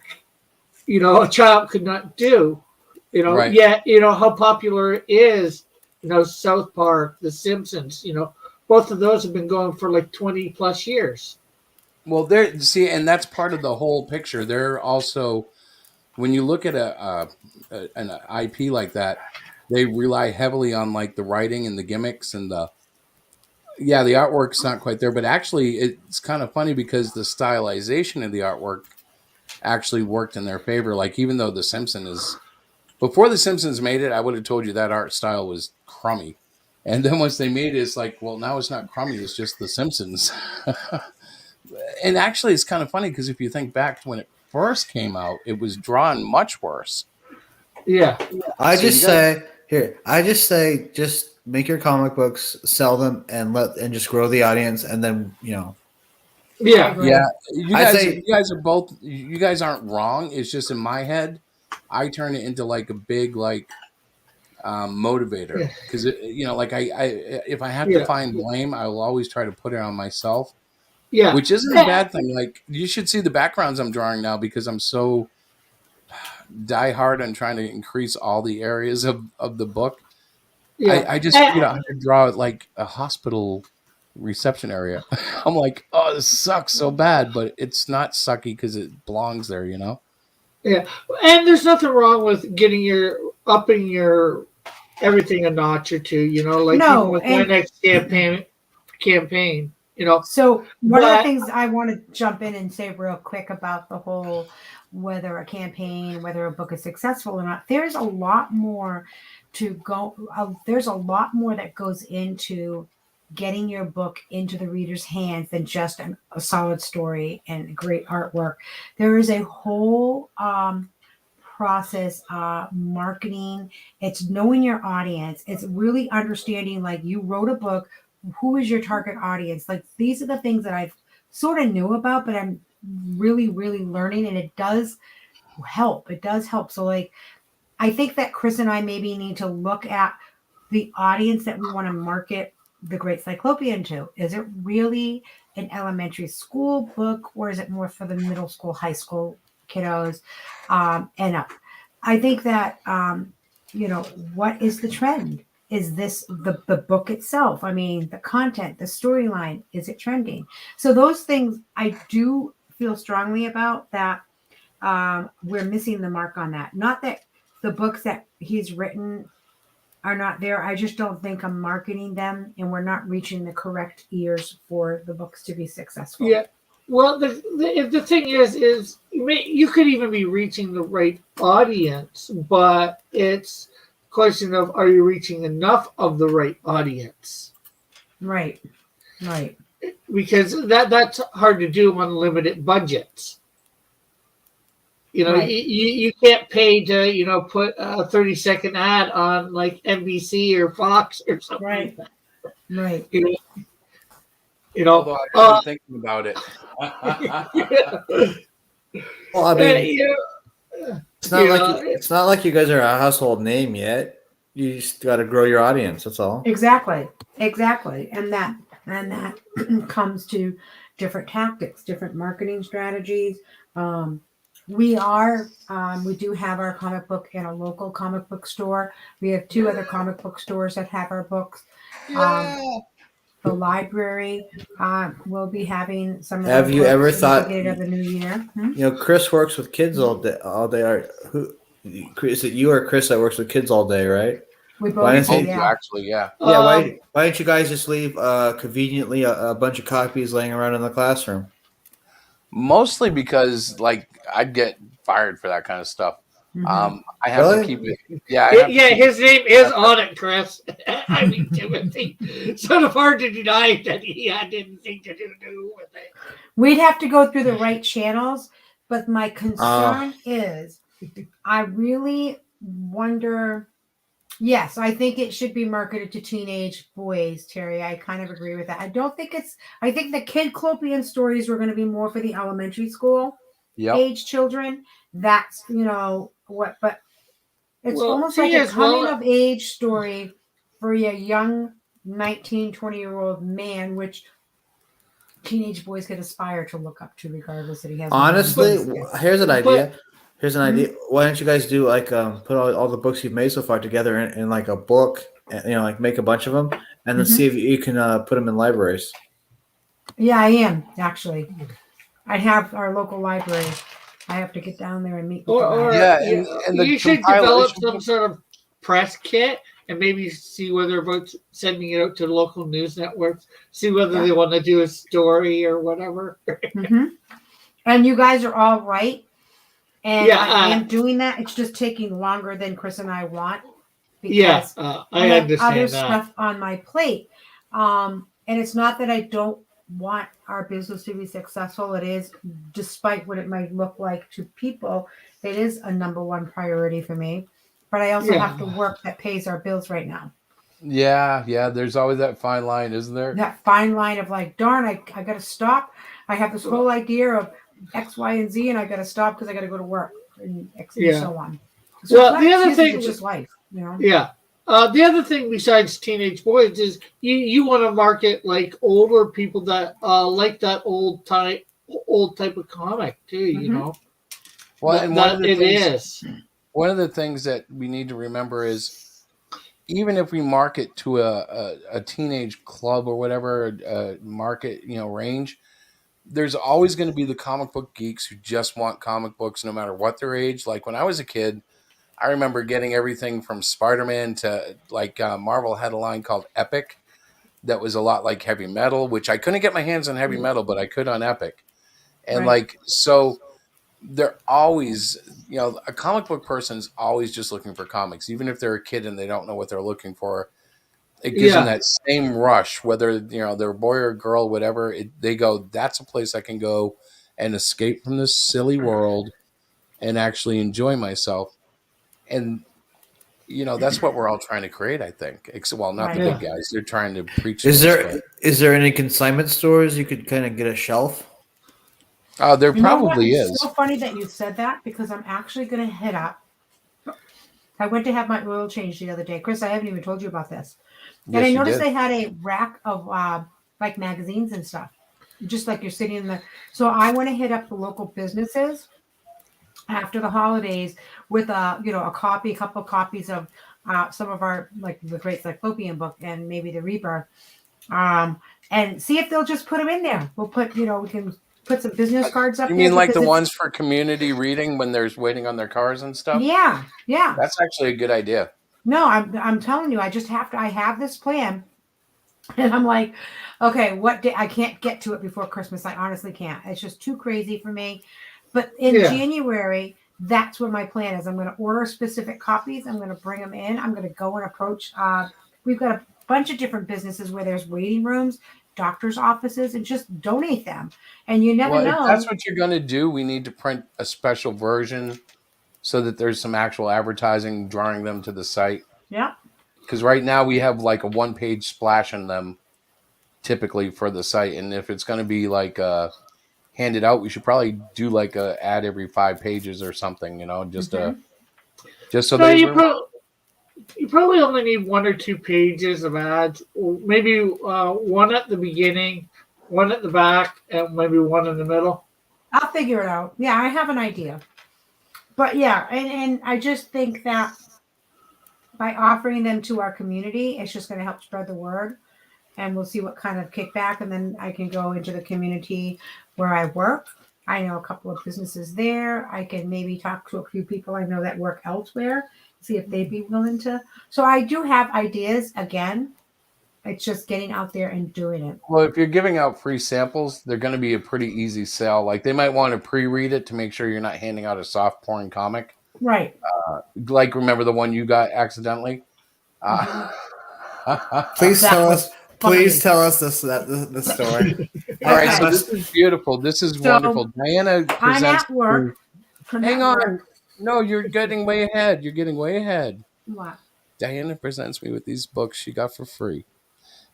a child could not do. You know, yet, you know, how popular it is, you know, South Park, The Simpsons, you know, both of those have been going for like 20 plus years. Well, and that's part of the whole picture. They're also, when you look at an IP like that, they rely heavily on like the writing and the gimmicks and the artwork's not quite there, but actually it's kind of funny because the stylization of the artwork actually worked in their favor. Like even though The Simpsons before The Simpsons made it, I would have told you that art style was crummy. And then once they made it, it's like, well, now it's not crummy. It's just The Simpsons. And actually, it's kind of funny because if you think back to when it first came out, it was drawn much worse. Yeah. I just say, just make your comic books, sell them, and just grow the audience, and then, you know. Yeah. Yeah. You guys aren't wrong. It's just in my head, I turn it into like a big motivator because you know, like I if I have to find blame, I will always try to put it on myself. Yeah. Which isn't a bad thing. Like, you should see the backgrounds I'm drawing now because I'm so die hard on trying to increase all the areas of the book. Yeah. I just figured out how to draw like a hospital reception area. I'm like, oh, this sucks so bad, but it's not sucky because it belongs there, you know? Yeah. And there's nothing wrong with upping your everything a notch or two, like even No, with my and next campaign, so one of the But things I want to jump in and say real quick about the whole whether a campaign, whether a book is successful or not, there's a lot more to go. There's a lot more that goes into getting your book into the reader's hands than just a solid story and great artwork. There is a whole process, marketing. It's knowing your audience. It's really understanding, like, you wrote a book. Who is your target audience? Like, these are the things that I've sort of knew about, but I'm really, really learning, and it does help. It does help. So, like, I think that Chris and I maybe need to look at the audience that we want to market the Great Cyclopean to. Is it really an elementary school book, or is it more for the middle school, high school kiddos and up? I think that, what is the trend? Is this the book itself? I mean, the content, the storyline, is it trending? So those things I do feel strongly about that. We're missing the mark on that. Not that the books that he's written are not there. I just don't think I'm marketing them, and we're not reaching the correct ears for the books to be successful. yeah. Well, the thing is you could even be reaching the right audience, but it's a question of, are you reaching enough of the right audience? Right. Because that's hard to do on limited budgets. Right. You can't pay to put a 30-second ad on like NBC or Fox or something. Right. Like Right. that. Although I've been thinking about it. Well, I mean, Yeah. it's not like you guys are a household name yet. You just got to grow your audience. That's all. Exactly. And that comes to different tactics, different marketing strategies. We do have our comic book in a local comic book store. We have 2 other comic book stores that have our books. The library will be having some of Have our you books ever at the thought? beginning of the new year. Chris works with kids all day. Who is it? You or Chris that works with kids all day, right? We both do, yeah. Actually, yeah. Yeah. Why don't you guys just leave conveniently a bunch of copies laying around in the classroom? Mostly because, like, I'd get fired for that kind of stuff. Mhm. I have Really? to keep it. Yeah. I have to keep His name is on it, Chris. I mean, Timothy. Sort of hard to deny that he had anything to do with it. We'd have to go through the right channels, but my concern is I really wonder. Yes, I think it should be marketed to teenage boys, Terry. I kind of agree with that. I think the Kidclopian stories were going to be more for the elementary school age children. That's, but it's almost like a coming of age story for a young 19, 20-year-old man, which teenage boys could aspire to look up to, regardless that he has. Honestly, here's an idea. Why don't you guys do like put all the books you've made so far together in like a book, and, like make a bunch of them, and then see if you can put them in libraries. Yeah, I am actually. I have our local library. I have to get down there and meet. And you should develop some sort of press kit and maybe see whether about sending it out to local news networks. See whether they want to do a story or whatever. And you guys are all right. And I am uh, doing that. It's just taking longer than Chris and I want. Yeah, I have understand other that. stuff on my plate. And it's not that I don't want our business to be successful. It is, despite what it might look like to people, it is a number one priority for me. But I also have to work that pays our bills right now. Yeah. There's always that fine line, isn't there? That fine line of like, darn, I got to stop. I have this whole idea of X, Y, and Z, and I got to stop because I got to go to work and X and so on. So Well, the other thing, it's just life, Yeah. The other thing besides teenage boys is you want to market like older people that like that old type of comic too. You know Well, and that it is. one of the things that we need to remember is even if we market to a teenage club or whatever market range, there's always going to be the comic book geeks who just want comic books no matter what their age. Like when I was a kid, I remember getting everything from Spider-Man to like Marvel had a line called Epic that was a lot like heavy metal, which I couldn't get my hands on heavy metal, but I could on Epic. And Right. like, so they're always, a comic book person's always just looking for comics, even if they're a kid and they don't know what they're looking for. It gives them that same rush, whether, they're a boy or a girl, whatever. They go, that's a place I can go and escape from this silly world and actually enjoy myself. And that's what we're all trying to create, I think. Well, not the big guys. They're trying to preach Is this, there any consignment stores you could kind of get a shelf? There You know what? probably It's is. so funny that you said that because I'm actually going to hit up. I went to have my oil changed the other day. Chris, I haven't even told you about this. Yes, And I you noticed did. they had a rack of like magazines and stuff, just like you're sitting in the. So I want to hit up the local businesses after the holidays with a couple of copies of some of our like the Great Cyclopean book and maybe the Reaper, and see if they'll just put them in there. We'll put we can put some business cards up You there. mean like the because ones for community reading when there's waiting on their cars and stuff? Yeah. That's actually a good idea. No, I'm telling you, I just have to. I have this plan, and I'm like, okay, what day? I can't get to it before Christmas. I honestly can't. It's just too crazy for me. But in January, that's what my plan is. I'm going to order specific copies. I'm going to bring them in. I'm going to go and approach. We've got a bunch of different businesses where there's waiting rooms, doctors' offices, and just donate them. And you never Well, if know. that's what you're going to do, we need to print a special version so that there's some actual advertising drawing them to the site. Yeah. Because right now we have like a one-page splash in them typically for the site. And if it's going to be like handed out, we should probably do like a ad every 5 pages or something, just so No, they you probably only need 1 or 2 pages of ads, or maybe one at the beginning, one at the back, and maybe one in the middle. I'll figure it out. Yeah, I have an idea. But yeah, and I just think that by offering them to our community, it's just going to help spread the word. And we'll see what kind of kickback. And then I can go into the community where I work. I know a couple of businesses there. I can maybe talk to a few people I know that work elsewhere, see if they'd be willing to. So I do have ideas. Again, it's just getting out there and doing it. Well, if you're giving out free samples, they're going to be a pretty easy sell. Like they might want to pre-read it to make sure you're not handing out a soft porn comic. Right. Like remember the one you got accidentally? Please tell us the story. All right, so this is beautiful. This is wonderful. Diana presents. I'm at work. Hang on. No, you're getting way ahead. You're getting way ahead. What? Diana presents me with these books she got for free.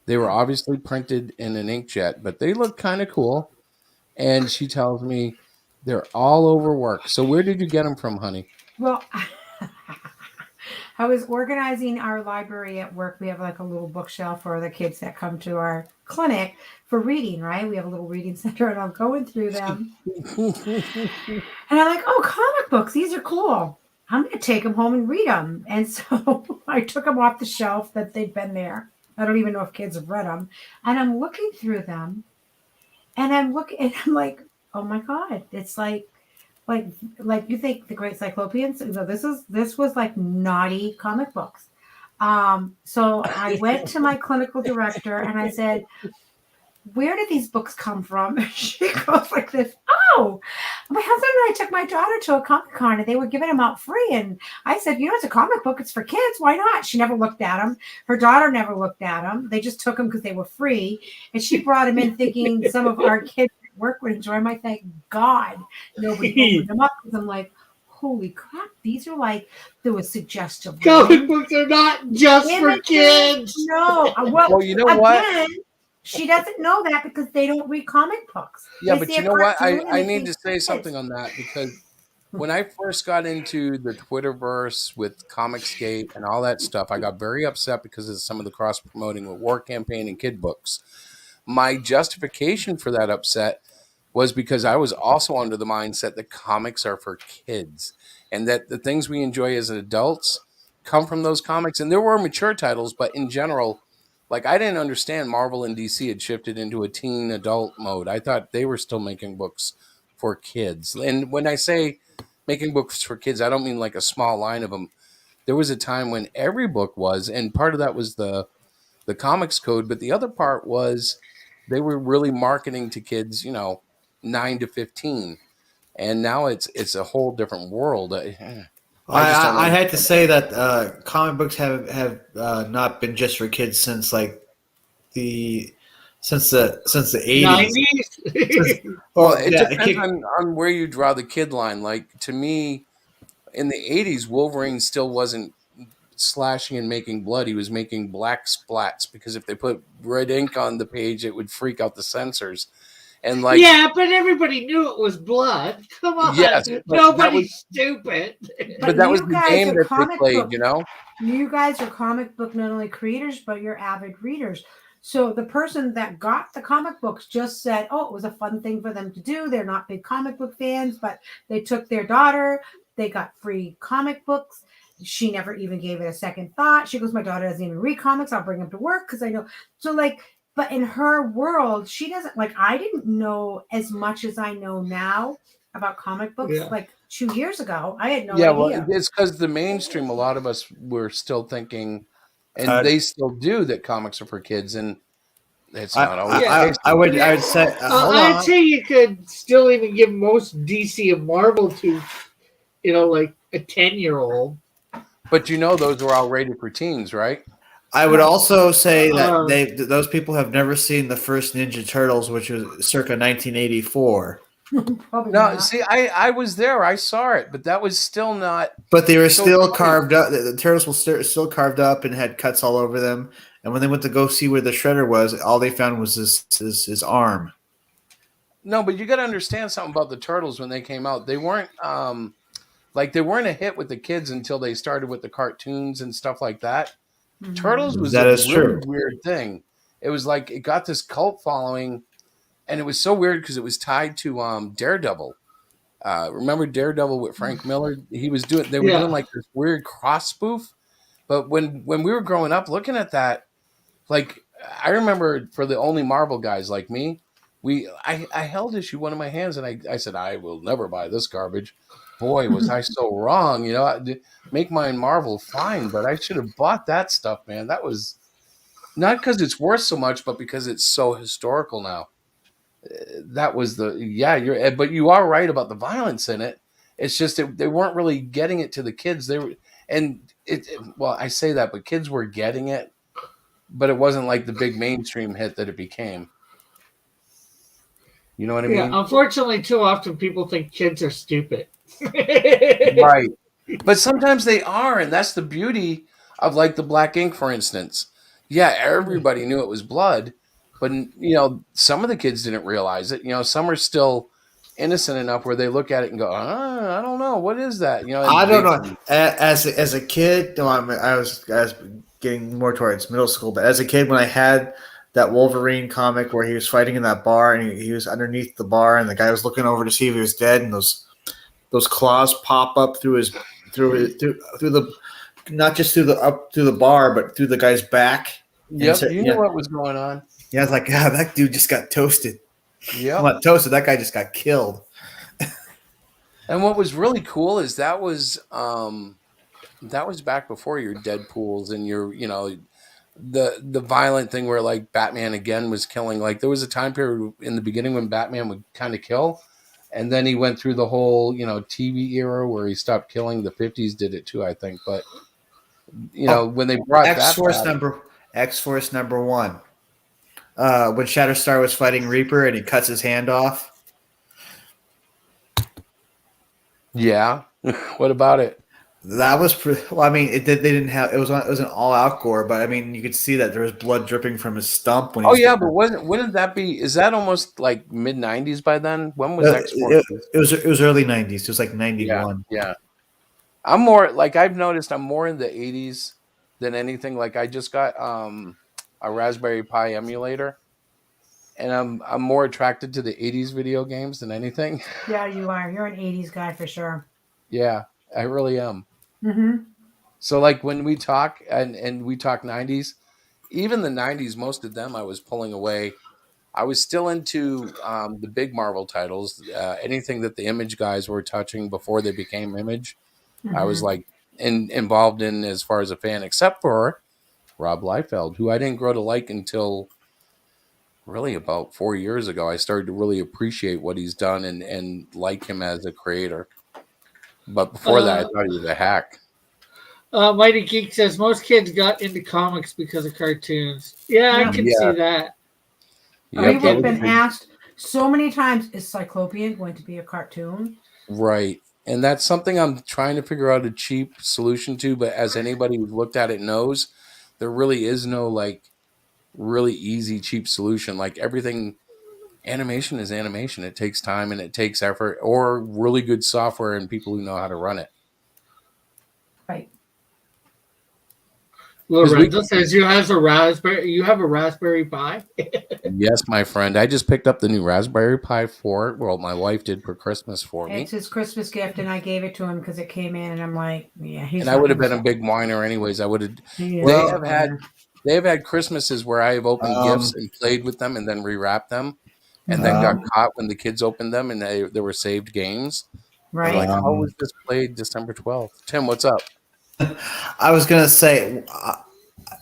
They were obviously printed in an inkjet, but they look kind of cool. And she tells me they're all over work. So where did you get them from, honey? Well, I was organizing our library at work. We have like a little bookshelf for the kids that come to our clinic for reading, right? We have a little reading center, and I'm going through them. And I'm like, oh, comic books. These are cool. I'm going to take them home and read them. And so I took them off the shelf that they'd been there. I don't even know if kids have read them. And I'm looking through them. And I'm like, oh my God, it's like you think the Great Cyclopeans. So this was like naughty comic books. So I went to my clinical director and I said, where did these books come from? She goes like this. Oh, my husband and I took my daughter to a Comic-Con and they were giving them out free. And I said, it's a comic book. It's for kids. Why not? She never looked at them. Her daughter never looked at them. They just took them because they were free. And she brought them in thinking some of our kids at work would enjoy them. I thank God nobody opened them up because I'm like, holy crap, these are like, there was suggestive. Comic books are not just for kids. No. Well, you know what? She doesn't know that because they don't read comic books. Yeah, but you know what? I need to say something on that because when I first got into the Twitterverse with Comicsgate and all that stuff, I got very upset because of some of the cross promoting with War Campaign and kid books. My justification for that upset was because I was also under the mindset that comics are for kids and that the things we enjoy as adults come from those comics. And there were mature titles, but in general, like I didn't understand Marvel and DC had shifted into a teen adult mode. I thought they were still making books for kids. And when I say making books for kids, I don't mean like a small line of them. There was a time when every book was, and part of that was the comics code, but the other part was they were really marketing to kids, 9 to 15. And now it's a whole different world. I just don't I had to understand. say that comic books have not been just for kids since like the since the 80s. 90s. Well, Well, it yeah, depends on where you draw the kid line. Like to me, in the 80s, Wolverine still wasn't slashing and making blood. He was making black splats because if they put red ink on the page, it would freak out the censors. And like, Yeah, but everybody knew it was blood. Come on, yes, but nobody's stupid. but that was you the guys game are that they comic played, book. You guys are comic book not only creators, but you're avid readers. So the person that got the comic books just said, "Oh, it was a fun thing for them to do." They're not big comic book fans, but they took their daughter. They got free comic books. She never even gave it a second thought. She goes, "My daughter doesn't even read comics. I'll bring them to work because I know." So like, but in her world, she doesn't like. I didn't know as much as I know now about comic books. Yeah. Like 2 years ago, I had no Yeah, well, idea. it's because the mainstream, a lot of us were still thinking, and Uh, they still do, that comics are for kids, and it's I, not always the I, case. I, I would I would say hold I'd on. say you could still even give most DC and Marvel to, like a 10-year-old. But those were all rated for teens, right? I would also say that Uh, those people have never seen the first Ninja Turtles, which was circa 1984. Probably No, not. see, I was there, I saw it, but that was still not But they were so still funny. carved up. The turtles were still carved up and had cuts all over them. And when they went to go see where the shredder was, all they found was his arm. No, but you got to understand something about the Turtles when they came out. They weren't like they weren't a hit with the kids until they started with the cartoons and stuff like that. Turtles was That a is really true. weird thing. It was like it got this cult following, and it was so weird because it was tied to Daredevil. Remember Daredevil with Frank Miller? They were doing yeah. like this weird cross spoof. But when we were growing up looking at that, like I remember for the only Marvel guys like me, I held issue one in my hands and I said, I will never buy this garbage. Boy, was I so wrong. Make mine Marvel fine, but I should have bought that stuff, man. That was not because it's worth so much, but because it's so historical now. That was but you are right about the violence in it. It's just that they weren't really getting it to the kids. They were, and well, I say that, but kids were getting it, but it wasn't like the big mainstream hit that it became. You know what I Yeah. mean? Unfortunately, too often people think kids are stupid. Right. But sometimes they are, and that's the beauty of like the black ink, for instance. Yeah, everybody knew it was blood, but some of the kids didn't realize it. Some are still innocent enough where they look at it and go, I don't know, what is that? I And don't know. As a kid, no, I was getting more towards middle school, but as a kid, when I had that Wolverine comic where he was fighting in that bar and he was underneath the bar and the guy was looking over to see if he was dead, and those claws pop up through the not just through the up through the bar, but through the guy's back. And Yep, you knew what was going on. yeah, I was like, yeah, that dude just got toasted. Yep. Well, not toasted. That guy just got killed. And what was really cool is that was back before your Deadpools and your the violent thing where like Batman again was killing. Like there was a time period in the beginning when Batman would kind of kill, and then he went through the whole TV era where he stopped killing. The 50s did it too, I think. But when they brought X that back, Force number 1. When Shatterstar was fighting Reaper and he cuts his hand off. yeah, what about it? That was well. I mean, they didn't have it was an all out gore, but I mean, you could see that there was blood dripping from his stump when he Oh was yeah, getting. but wouldn't that be? Is that almost like mid '90s by then? When was X It, Forces? it was early '90s. It was like Yeah, '91. yeah. I'm more like I've noticed. I'm more in the '80s than anything. Like I just got a Raspberry Pi emulator, and I'm more attracted to the '80s video games than anything. Yeah, you are. You're an 80s guy for sure. Yeah, I really am. Mm-hmm. So like when we talk and we talk '90s, even the '90s, most of them I was pulling away. I was still into the big Marvel titles. Anything that the Image guys were touching before they became Image, I was Mm-hmm. like involved in as far as a fan, except for Rob Liefeld, who I didn't grow to like until really about 4 years ago. I started to really appreciate what he's done and like him as a creator. But before that, I Uh, thought he was a hack. Mighty Geek says most kids got into comics because of cartoons. Yeah, I Yep. can Yeah, see that. I yep, that We've was a can. been big asked so many times, is Cyclopean going to be a cartoon? right. And that's something I'm trying to figure out a cheap solution to. But as anybody who's looked at it knows, there really is no like really easy, cheap solution. Like everything, animation is animation. It takes time and it takes effort or really good software and people who know how to run it. Right. Because we, Lorenzo says you has a raspberry. You have a Raspberry Pi. yes, my friend, I just picked up the new Raspberry Pi 4. Well, my wife did for Christmas for It's me. his Christmas gift, and I gave it to him because it came in, and I'm like, yeah, he's And I not would have going been a to. big whiner anyways. I would have. He is They a Well, big have had winner. they have had Christmases where I have opened gifts um, and played with them and then rewrapped them, and then got Mm-hmm. um, caught when the kids opened them and they were saved games. And Right. like, how was um, this played December 12th? Tim, what's up? I was gonna say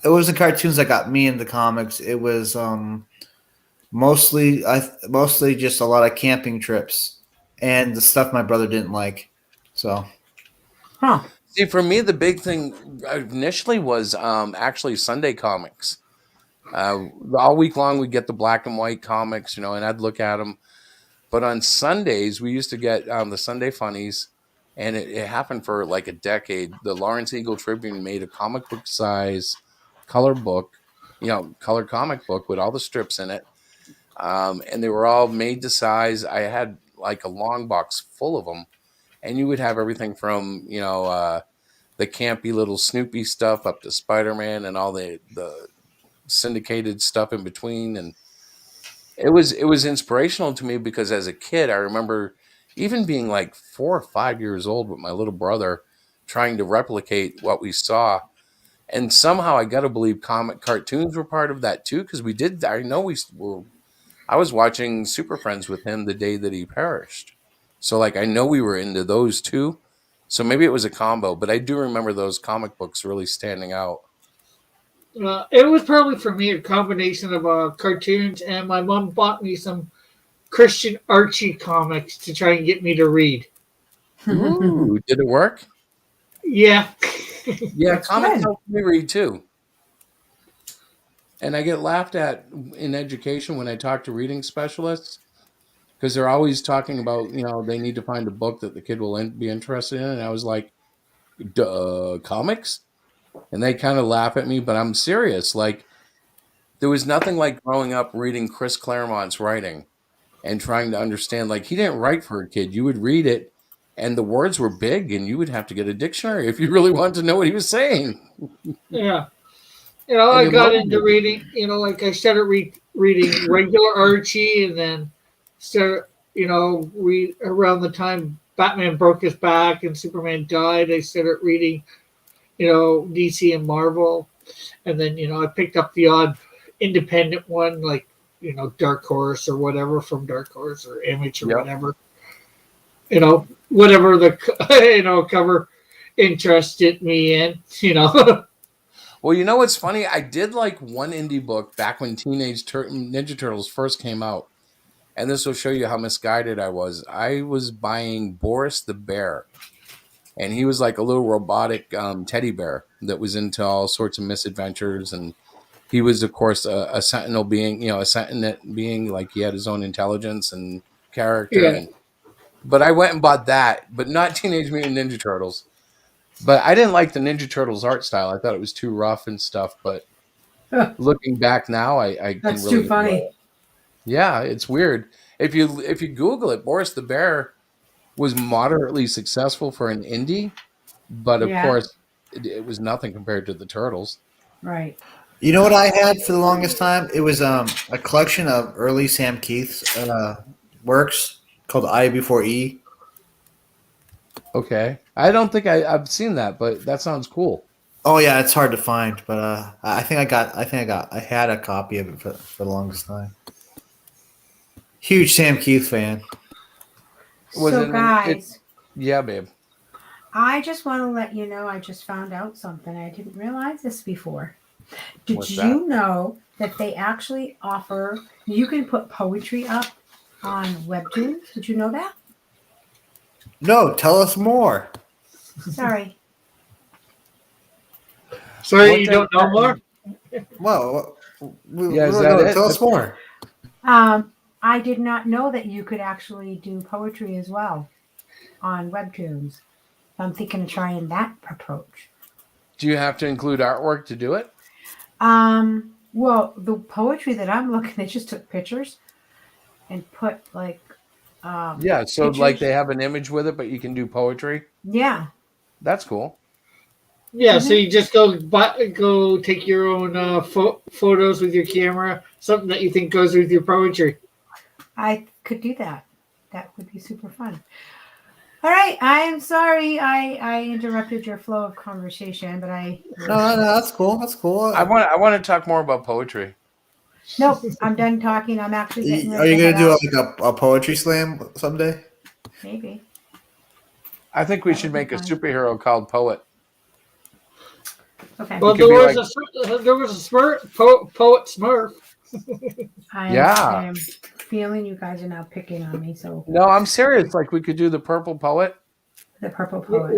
it wasn't cartoons that got me into comics. It was mostly just a lot of camping trips and the stuff my brother didn't like. So Huh. See, for me, the big thing initially was actually Sunday comics. All week long, we get the black and white comics, and I'd look at them. But on Sundays, we used to get the Sunday funnies, and it happened for like a decade. The Lawrence Eagle Tribune made a comic book size color book, color comic book with all the strips in it. And they were all made to size. I had like a long box full of them, and you would have everything from, the campy little Snoopy stuff up to Spider-Man and all the syndicated stuff in between. And it was inspirational to me because as a kid I remember even being like 4 or 5 years old with my little brother trying to replicate what we saw. And somehow I got to believe comic cartoons were part of that too, because we did. I know we were. I was watching Super Friends with him the day that he perished, so like I know we were into those too. So maybe it was a combo, but I do remember those comic books really standing out. It was probably for me a combination of cartoons, and my mom bought me some Christian Archie comics to try and get me to read. Ooh, did it work? Yeah. Yeah, That's comics good. help me read too. And I get laughed at in education when I talk to reading specialists because they're always talking about, they need to find a book that the kid will be interested in. And I was like, duh, comics? And they kind of laugh at me, but I'm serious. Like, there was nothing like growing up reading Chris Claremont's writing and trying to understand. Like, he didn't write for a kid. You would read it, and the words were big, and you would have to get a dictionary if you really wanted to know what he was saying. Yeah. And I it got into motivated. reading, like I started reading regular Archie, and then started, read around the time Batman broke his back and Superman died. I started reading, DC and Marvel. And then, I picked up the odd independent one, like, Dark Horse or whatever from Dark Horse or Image or Yep. whatever. Whatever the, cover interested me in. Well, you know what's funny? I did like one indie book back when Ninja Turtles first came out. And this will show you how misguided I was. I was buying Boris the Bear. And he was like a little robotic teddy bear that was into all sorts of misadventures. And he was, of course, a sentinel being, a sentient being, like he had his own intelligence and character. Yeah. But I went and bought that, but not Teenage Mutant Ninja Turtles. But I didn't like the Ninja Turtles art style. I thought it was too rough and stuff. But looking back now, I can That's really too funny. Yeah, it's weird. If you Google it, Boris the Bear was moderately successful for an indie, but of Yeah. course, it was nothing compared to the Turtles. Right. You know what I had for the longest time? It was a collection of early Sam Keith's works called I Before E. Okay, I don't think I've seen that, but that sounds cool. Oh yeah, it's hard to find, but I had a copy of it for the longest time. Huge Sam Keith fan. Was So, it guys, yeah, babe. I just want to let you know I just found out something. I didn't realize this before. Did What's you that? know that they actually offer, you can put poetry up on Webtoons? Did you know that? No, tell us more. Sorry. Sorry, you don't know more? Well, Yeah, is that it? Tell us more. I did not know that you could actually do poetry as well on Webtoons. I'm thinking of trying that approach. Do you have to include artwork to do it? Well, the poetry that I'm looking at just took pictures and put like Yeah, so like pictures. they have an image with it, but you can do poetry. Yeah. That's cool. Yeah, so you just go take your own photos with your camera, something that you think goes with your poetry. I could do that. That would be super fun. All right, I am sorry I interrupted your flow of conversation, but No, that's cool. That's cool. I want to talk more about poetry. Nope, I'm done talking. I'm actually getting Are ready you to going head to do out. a poetry slam someday? Maybe. I think we That should would make be a fun. superhero called Poet. Okay. Well, It could be like, there was a poet Smurf. Yeah. I'm feeling you guys are now picking on me, so No, I'm serious. Like we could do the Purple Poet. the purple poet.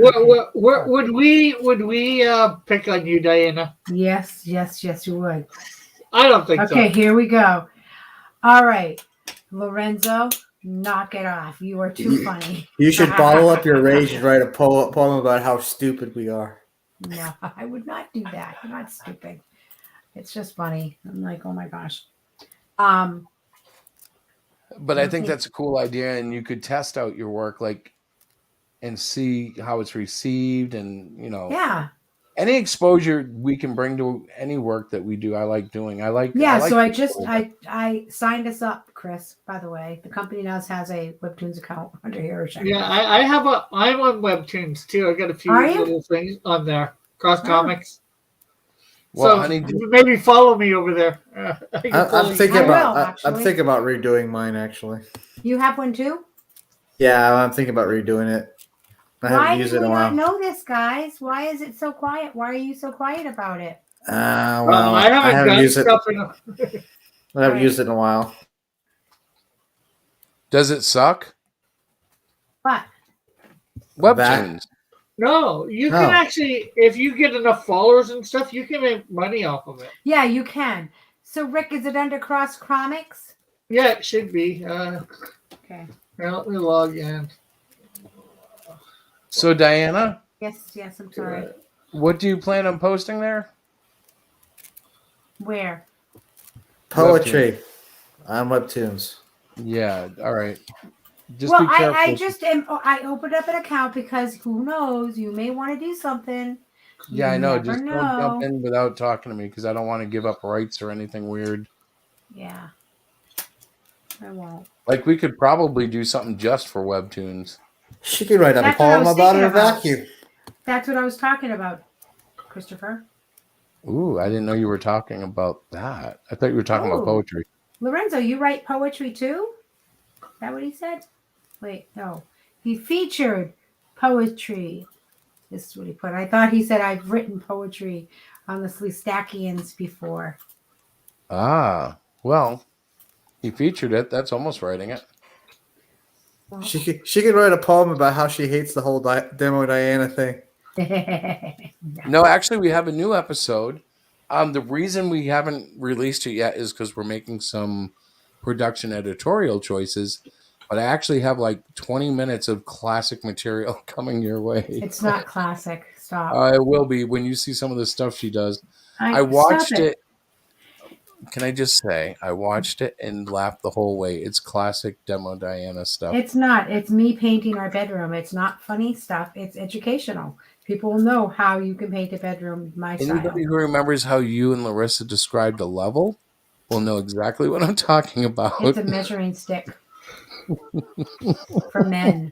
Would we pick on you, Diana? Yes, you would. I don't think so. Okay, here we go. All right, Lorenzo, knock it off. You are too funny. You should bottle up your rage and write a poem about how stupid we are. No, I would not do that. You're not stupid. It's just funny. I'm like, oh my gosh. But I think that's a cool idea, and you could test out your work, like, and see how it's received, and Yeah. any exposure we can bring to any work that we do. I like doing. Yeah, so I people. I signed us up, Chris, by the way. The company now has a Webtoons account under here. Yeah, I'm on Webtoons too. I got a few Are you? little things on there. Cross Comics. Well, So honey, maybe follow me over there. I'm thinking about redoing mine actually. You have one too? Yeah, I'm thinking about redoing it. I Why haven't used do it in we a while. not know this, guys? Why is it so quiet? Why are you so quiet about it? Well, I I haven't done used it. stuff I haven't used it in a while. does it suck? What? Webtoons. No, you can actually, if you get enough followers and stuff, you can make money off of it. Yeah, you can. So, Rick, is it under Cross Comics? Yeah, it should be. Okay. Let me log in. So, Diana, Yes, I'm sorry. what do you plan on posting there? Where? Poetry on Webtoons. Yeah, all right. Just Well, be careful. I opened up an account because who knows? You may want to do something. Yeah, I know. never Just don't jump in without talking to me because I don't want to give up rights or anything weird. Yeah. I won't. Like we could probably do something just for Webtoons. She could write a That's what I poem was about thinking her about. vacuum. That's what I was talking about, Christopher. Ooh, I didn't know you were talking about that. I thought you were talking about Oh. poetry. Lorenzo, you write poetry too? Is that what he said? Wait, no. He featured poetry. This is what he put. I thought he said I've written poetry on the Sleestakians before. Ah, well, he featured it. That's almost writing it. She could write a poem about how she hates the whole Demo Diana thing. No, actually, we have a new episode. The reason we haven't released it yet is because we're making some production editorial choices. but I actually have like 20 minutes of classic material coming your way. It's not classic. Stop. It will be when you see some of the stuff she does. I Stop watched it. Can I just say, I watched it and laughed the whole way. It's classic Demo Diana stuff. It's not. It's me painting our bedroom. It's not funny stuff. It's educational. People will know how you can paint a bedroom my style. Anybody who remembers how you and Larissa described a level will know exactly what I'm talking about. It's a measuring stick for men.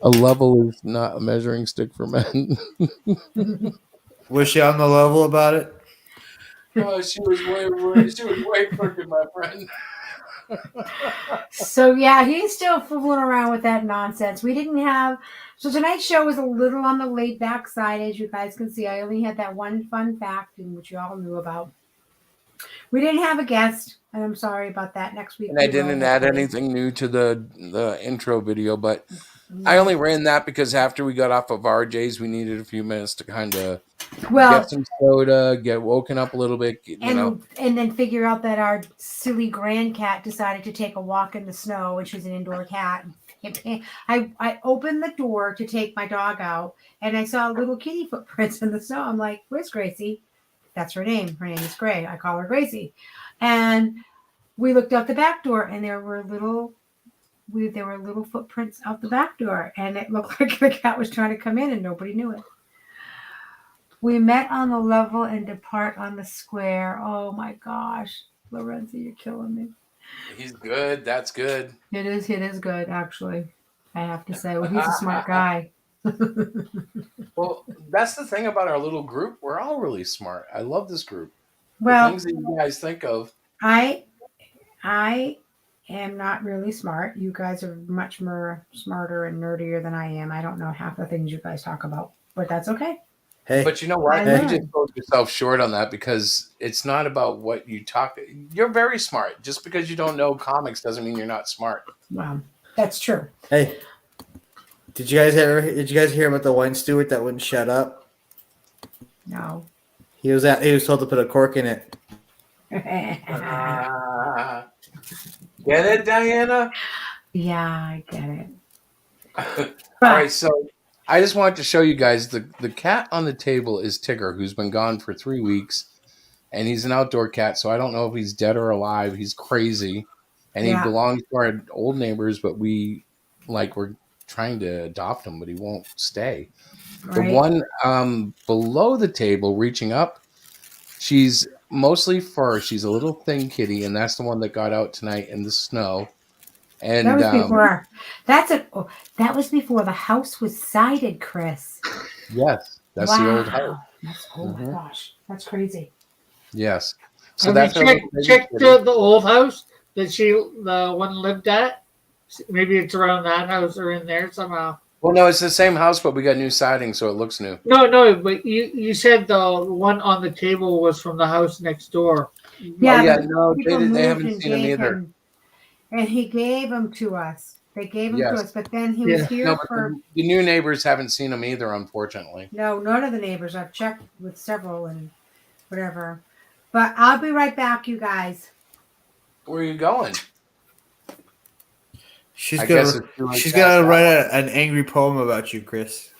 A level is not a measuring stick for men. Was she on the level about it? Oh, she was way crooked, my friend. So yeah, he's still fooling around with that nonsense. We didn't have so tonight's show was a little on the laid back side, as you guys can see. I only had that one fun fact, in which you all knew about. We didn't have a guest, and I'm sorry about that. Next week, And I didn't add anything new to the intro video, but I only ran that because after we got off of RJ's, we needed a few minutes to kind of get some soda, get woken up a little bit, and then figure out that our silly grand cat decided to take a walk in the snow, which is an indoor cat. I opened the door to take my dog out, and I saw little kitty footprints in the snow. I'm like, "Where's Gracie?" That's her name. Her name is Gray. I call her Gracie. And we looked out the back door, and there were little footprints out the back door, and it looked like the cat was trying to come in, and nobody knew it. We met on the level and depart on the square. Oh my gosh, Lorenzo, you're killing me. He's good. That's good. It is good, actually. I have to say, well, he's a smart guy. Well, that's the thing about our little group. We're all really smart. I love this group. Well, the things that you guys think of. I am not really smart. You guys are much more smarter and nerdier than I am. I don't know half the things you guys talk about, but that's okay. Hey, but you know what? You just sold yourself short on that because it's not about what you talk. You're very smart. Just because you don't know comics doesn't mean you're not smart. Wow, that's true. Hey, did you guys hear about the wine steward that wouldn't shut up? No. He was told to put a cork in it. Get it, Diana? Yeah, I get it. All right, so I just wanted to show you guys the cat on the table is Tigger, who's been gone for 3 weeks, and he's an outdoor cat, so I don't know if he's dead or alive. He's crazy, and he belongs to our old neighbors, but we're trying to adopt him, but he won't stay. Right. The one below the table, reaching up, she's mostly fur. She's a little thin kitty, and that's the one that got out tonight in the snow. And that was before. That was before the house was sided, Chris. Yes, that's the old house. Oh my gosh, that's crazy. Yes. So that's check the old house that the one lived at. Maybe it's around that house or in there somehow. Well, no, it's the same house, but we got new siding, so it looks new. No, but you said the one on the table was from the house next door. Yeah, no, they haven't seen him either. And he gave them to us. They gave them to us, but then he was here for... The new neighbors haven't seen him either, unfortunately. No, none of the neighbors. I've checked with several and whatever. But I'll be right back, you guys. Where are you going? She's gonna write an angry poem about you, Chris.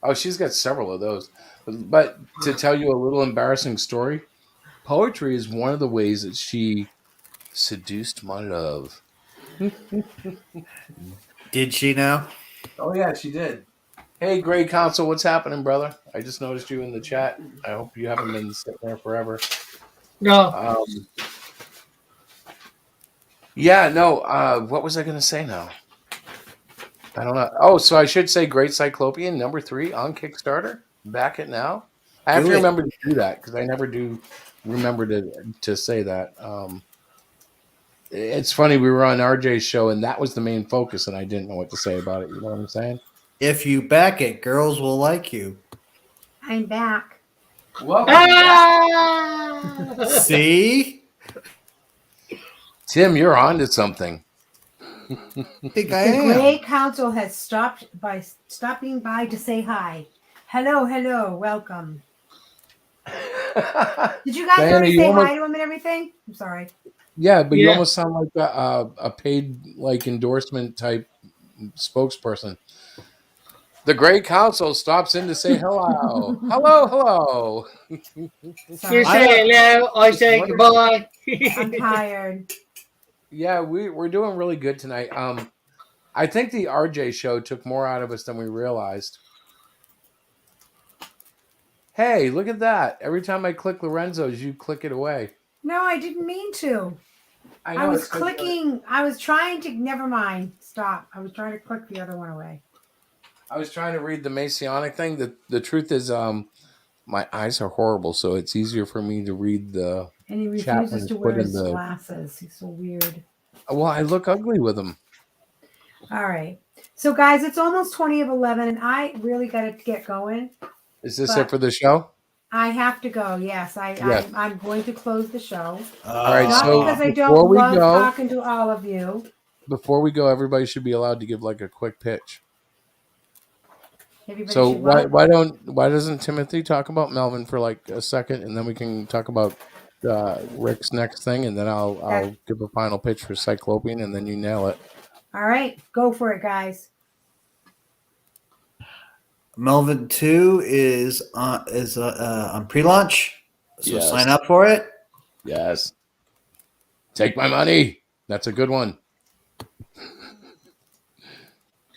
Oh, she's got several of those. But to tell you a little embarrassing story, poetry is one of the ways that she seduced my love. Did she now? Oh yeah, she did. Hey, Grey Council, what's happening, brother? I just noticed you in the chat. I hope you haven't been sitting there forever. No. What was I going to say now? I don't know. Oh, so I should say Great Cyclopean, number 3 on Kickstarter. Back it now. I have to remember to do that because I never do remember to say that. It's funny, we were on RJ's show, and that was the main focus, and I didn't know what to say about it. You know what I'm saying? If you back it, girls will like you. I'm back. Welcome back. See? Tim, you're on to something. I think I am. The Grey am. Council has stopping by to say hi. Hello, welcome. Did you guys already say hi to him and everything? I'm sorry. Yeah, but you Yeah. almost sound like a paid like endorsement type spokesperson. The Great Council stops in to say hello. Hello, hello. You Sorry. say hello, I say Wonderful. goodbye. I'm tired. Yeah, we're doing really good tonight. I think the RJ show took more out of us than we realized. Hey, look at that. Every time I click Lorenzo's, you click it away. No, I didn't mean to. I I know was it's 'cause, clicking. I was trying to. Never mind. Stop. I was trying to click the other one away. I was trying to read the Masonic thing. The truth is, my eyes are horrible, so it's easier for me to read the And he chat when refuses it's to wear put in his the. glasses. He's so weird. Well, I look ugly with them. All right. So, guys, it's almost 20 of 11, and I really got to get going. Is this But it for the show? I have to go. Yes, Yes. I'm going to close the show. All right. Not So because I before don't we love go, talking to all of you. everybody should be allowed to give like a quick pitch. Everybody So should what? why doesn't Timothy talk about Melvin for like a second, and then we can talk about Rick's next thing, and then I'll give a final pitch for Cyclopean, and then you nail it. All right, go for it, guys. Melvin 2 is on pre-launch, so Yes. sign up for it. Yes. Take my money. That's a good one.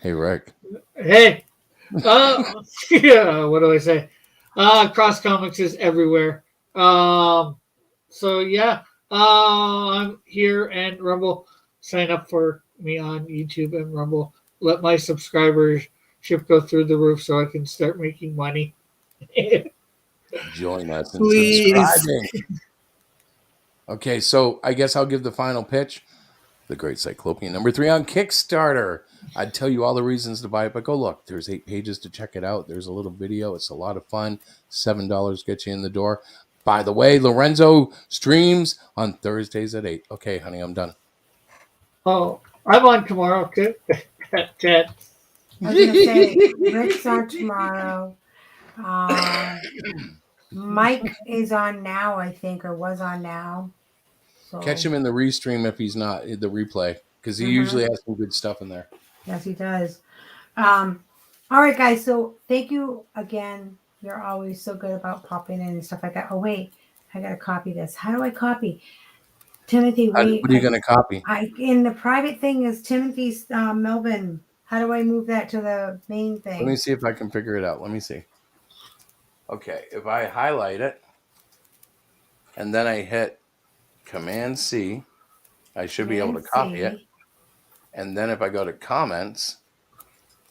Hey, Rick. Hey. Yeah, what do I say? Cross Comics is everywhere. So yeah, I'm here and Rumble. Sign up for me on YouTube and Rumble. Let my subscribership go through the roof so I can start making money. Join us in Please. subscribing. Okay, so I guess I'll give the final pitch. The Great Cyclopean #3 on Kickstarter. I'd tell you all the reasons to buy it, but go look. There's 8 pages to check it out. There's a little video. It's a lot of fun. $7 gets you in the door. By the way, Lorenzo streams on Thursdays at 8. Okay, honey, I'm done. Oh, I'm on tomorrow too. At 10. I was going to say, Rick's on tomorrow. Mike is on now, I think, or was on now. So. Catch him in the restream if he's not the replay, because he usually has some good stuff in there. Yes, he does. All right, guys. So thank you again. You're always so good about popping in and stuff like that. Oh, wait. I got to copy this. How do I copy? Timothy, wait. What are you going to copy? In the private thing is Timothy's Melvin. How do I move that to the main thing? Let me see if I can figure it out. Let me see. Okay, if I highlight it and then I hit Command C, I should be able to copy it. And then if I go to comments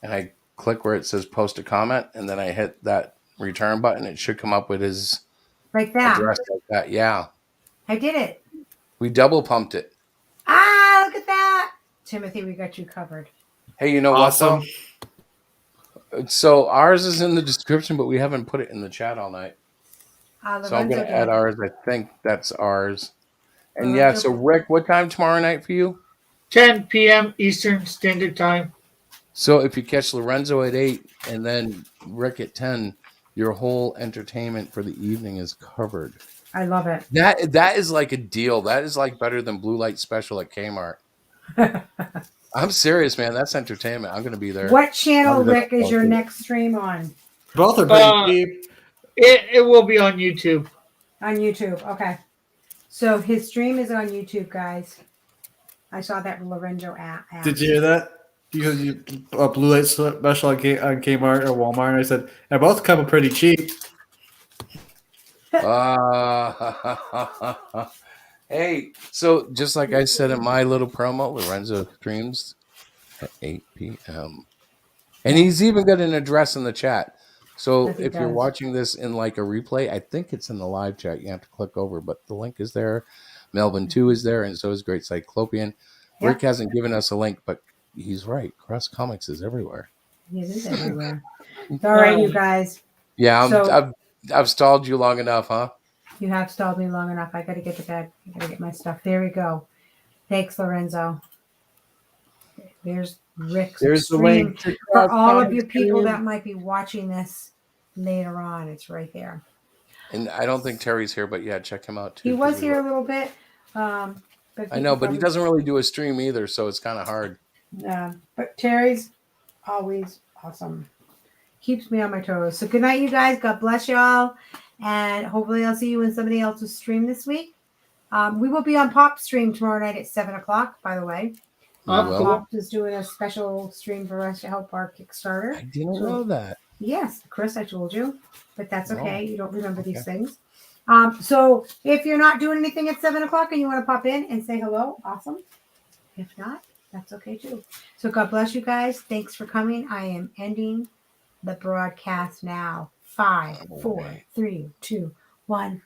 and I click where it says post a comment and then I hit that return button, it should come up with his like that. Address like that. Yeah. I did it. We double pumped it. Ah, look at that. Timothy, we got you covered. Hey, you know what though? So ours is in the description, but we haven't put it in the chat all night. So I'm going to add ours. I think that's ours. And yeah, so Rick, what time tomorrow night for you? 10 p.m. Eastern Standard Time. So if you catch Lorenzo at 8 and then Rick at 10, your whole entertainment for the evening is covered. I love it. That is like a deal. That is like better than Blue Light Special at Kmart. I'm serious, man. That's entertainment. I'm going to be there. What channel, Rick, is your next stream on? Both are pretty cheap. It will be on YouTube. On YouTube, okay. So his stream is on YouTube, guys. I saw that Lorenzo app. Did you hear that? Because you Blue Light Special on Kmart or Walmart, and I said, they both come pretty cheap. Hey, so just like I said in my little promo, Lorenzo streams at 8 p.m. And he's even got an address in the chat. So Yes, if you're watching this in like a replay, I think it's in the live chat. You have to click over, but the link is there. Melvin 2 is there, and so is Great Cyclopean. Yep. Rick hasn't given us a link, but he's right. Cross Comics is everywhere. It is everywhere. All right, you guys. Yeah, I've stalled you long enough, huh? You have stalled me long enough. I got to get to bed. I got to get my stuff. There we go. Thanks, Lorenzo. There's Rick's There's the stream. link to For Cross all of Comics you people stream. that might be watching this later on, it's right there. And I don't think Terry's here, but yeah, check him out too. He was here a little bit. But I know, but he doesn't really do a stream either, so it's kind of hard. Yeah, but Terry's always awesome. Keeps me on my toes. So good night, you guys. God bless y'all. And hopefully I'll see you in somebody else's stream this week. We will be on Pop stream tomorrow night at 7 o'clock, by the way. Pop is doing a special stream for us to help our Kickstarter. I didn't know that. Yes, Chris, I told you. But that's okay. Oh, You don't remember these okay. things. So if you're not doing anything at 7 o'clock and you want to pop in and say hello, awesome. If not, that's okay too. So God bless you guys. Thanks for coming. I am ending the broadcast now. 5, 4, 3, 2, 1.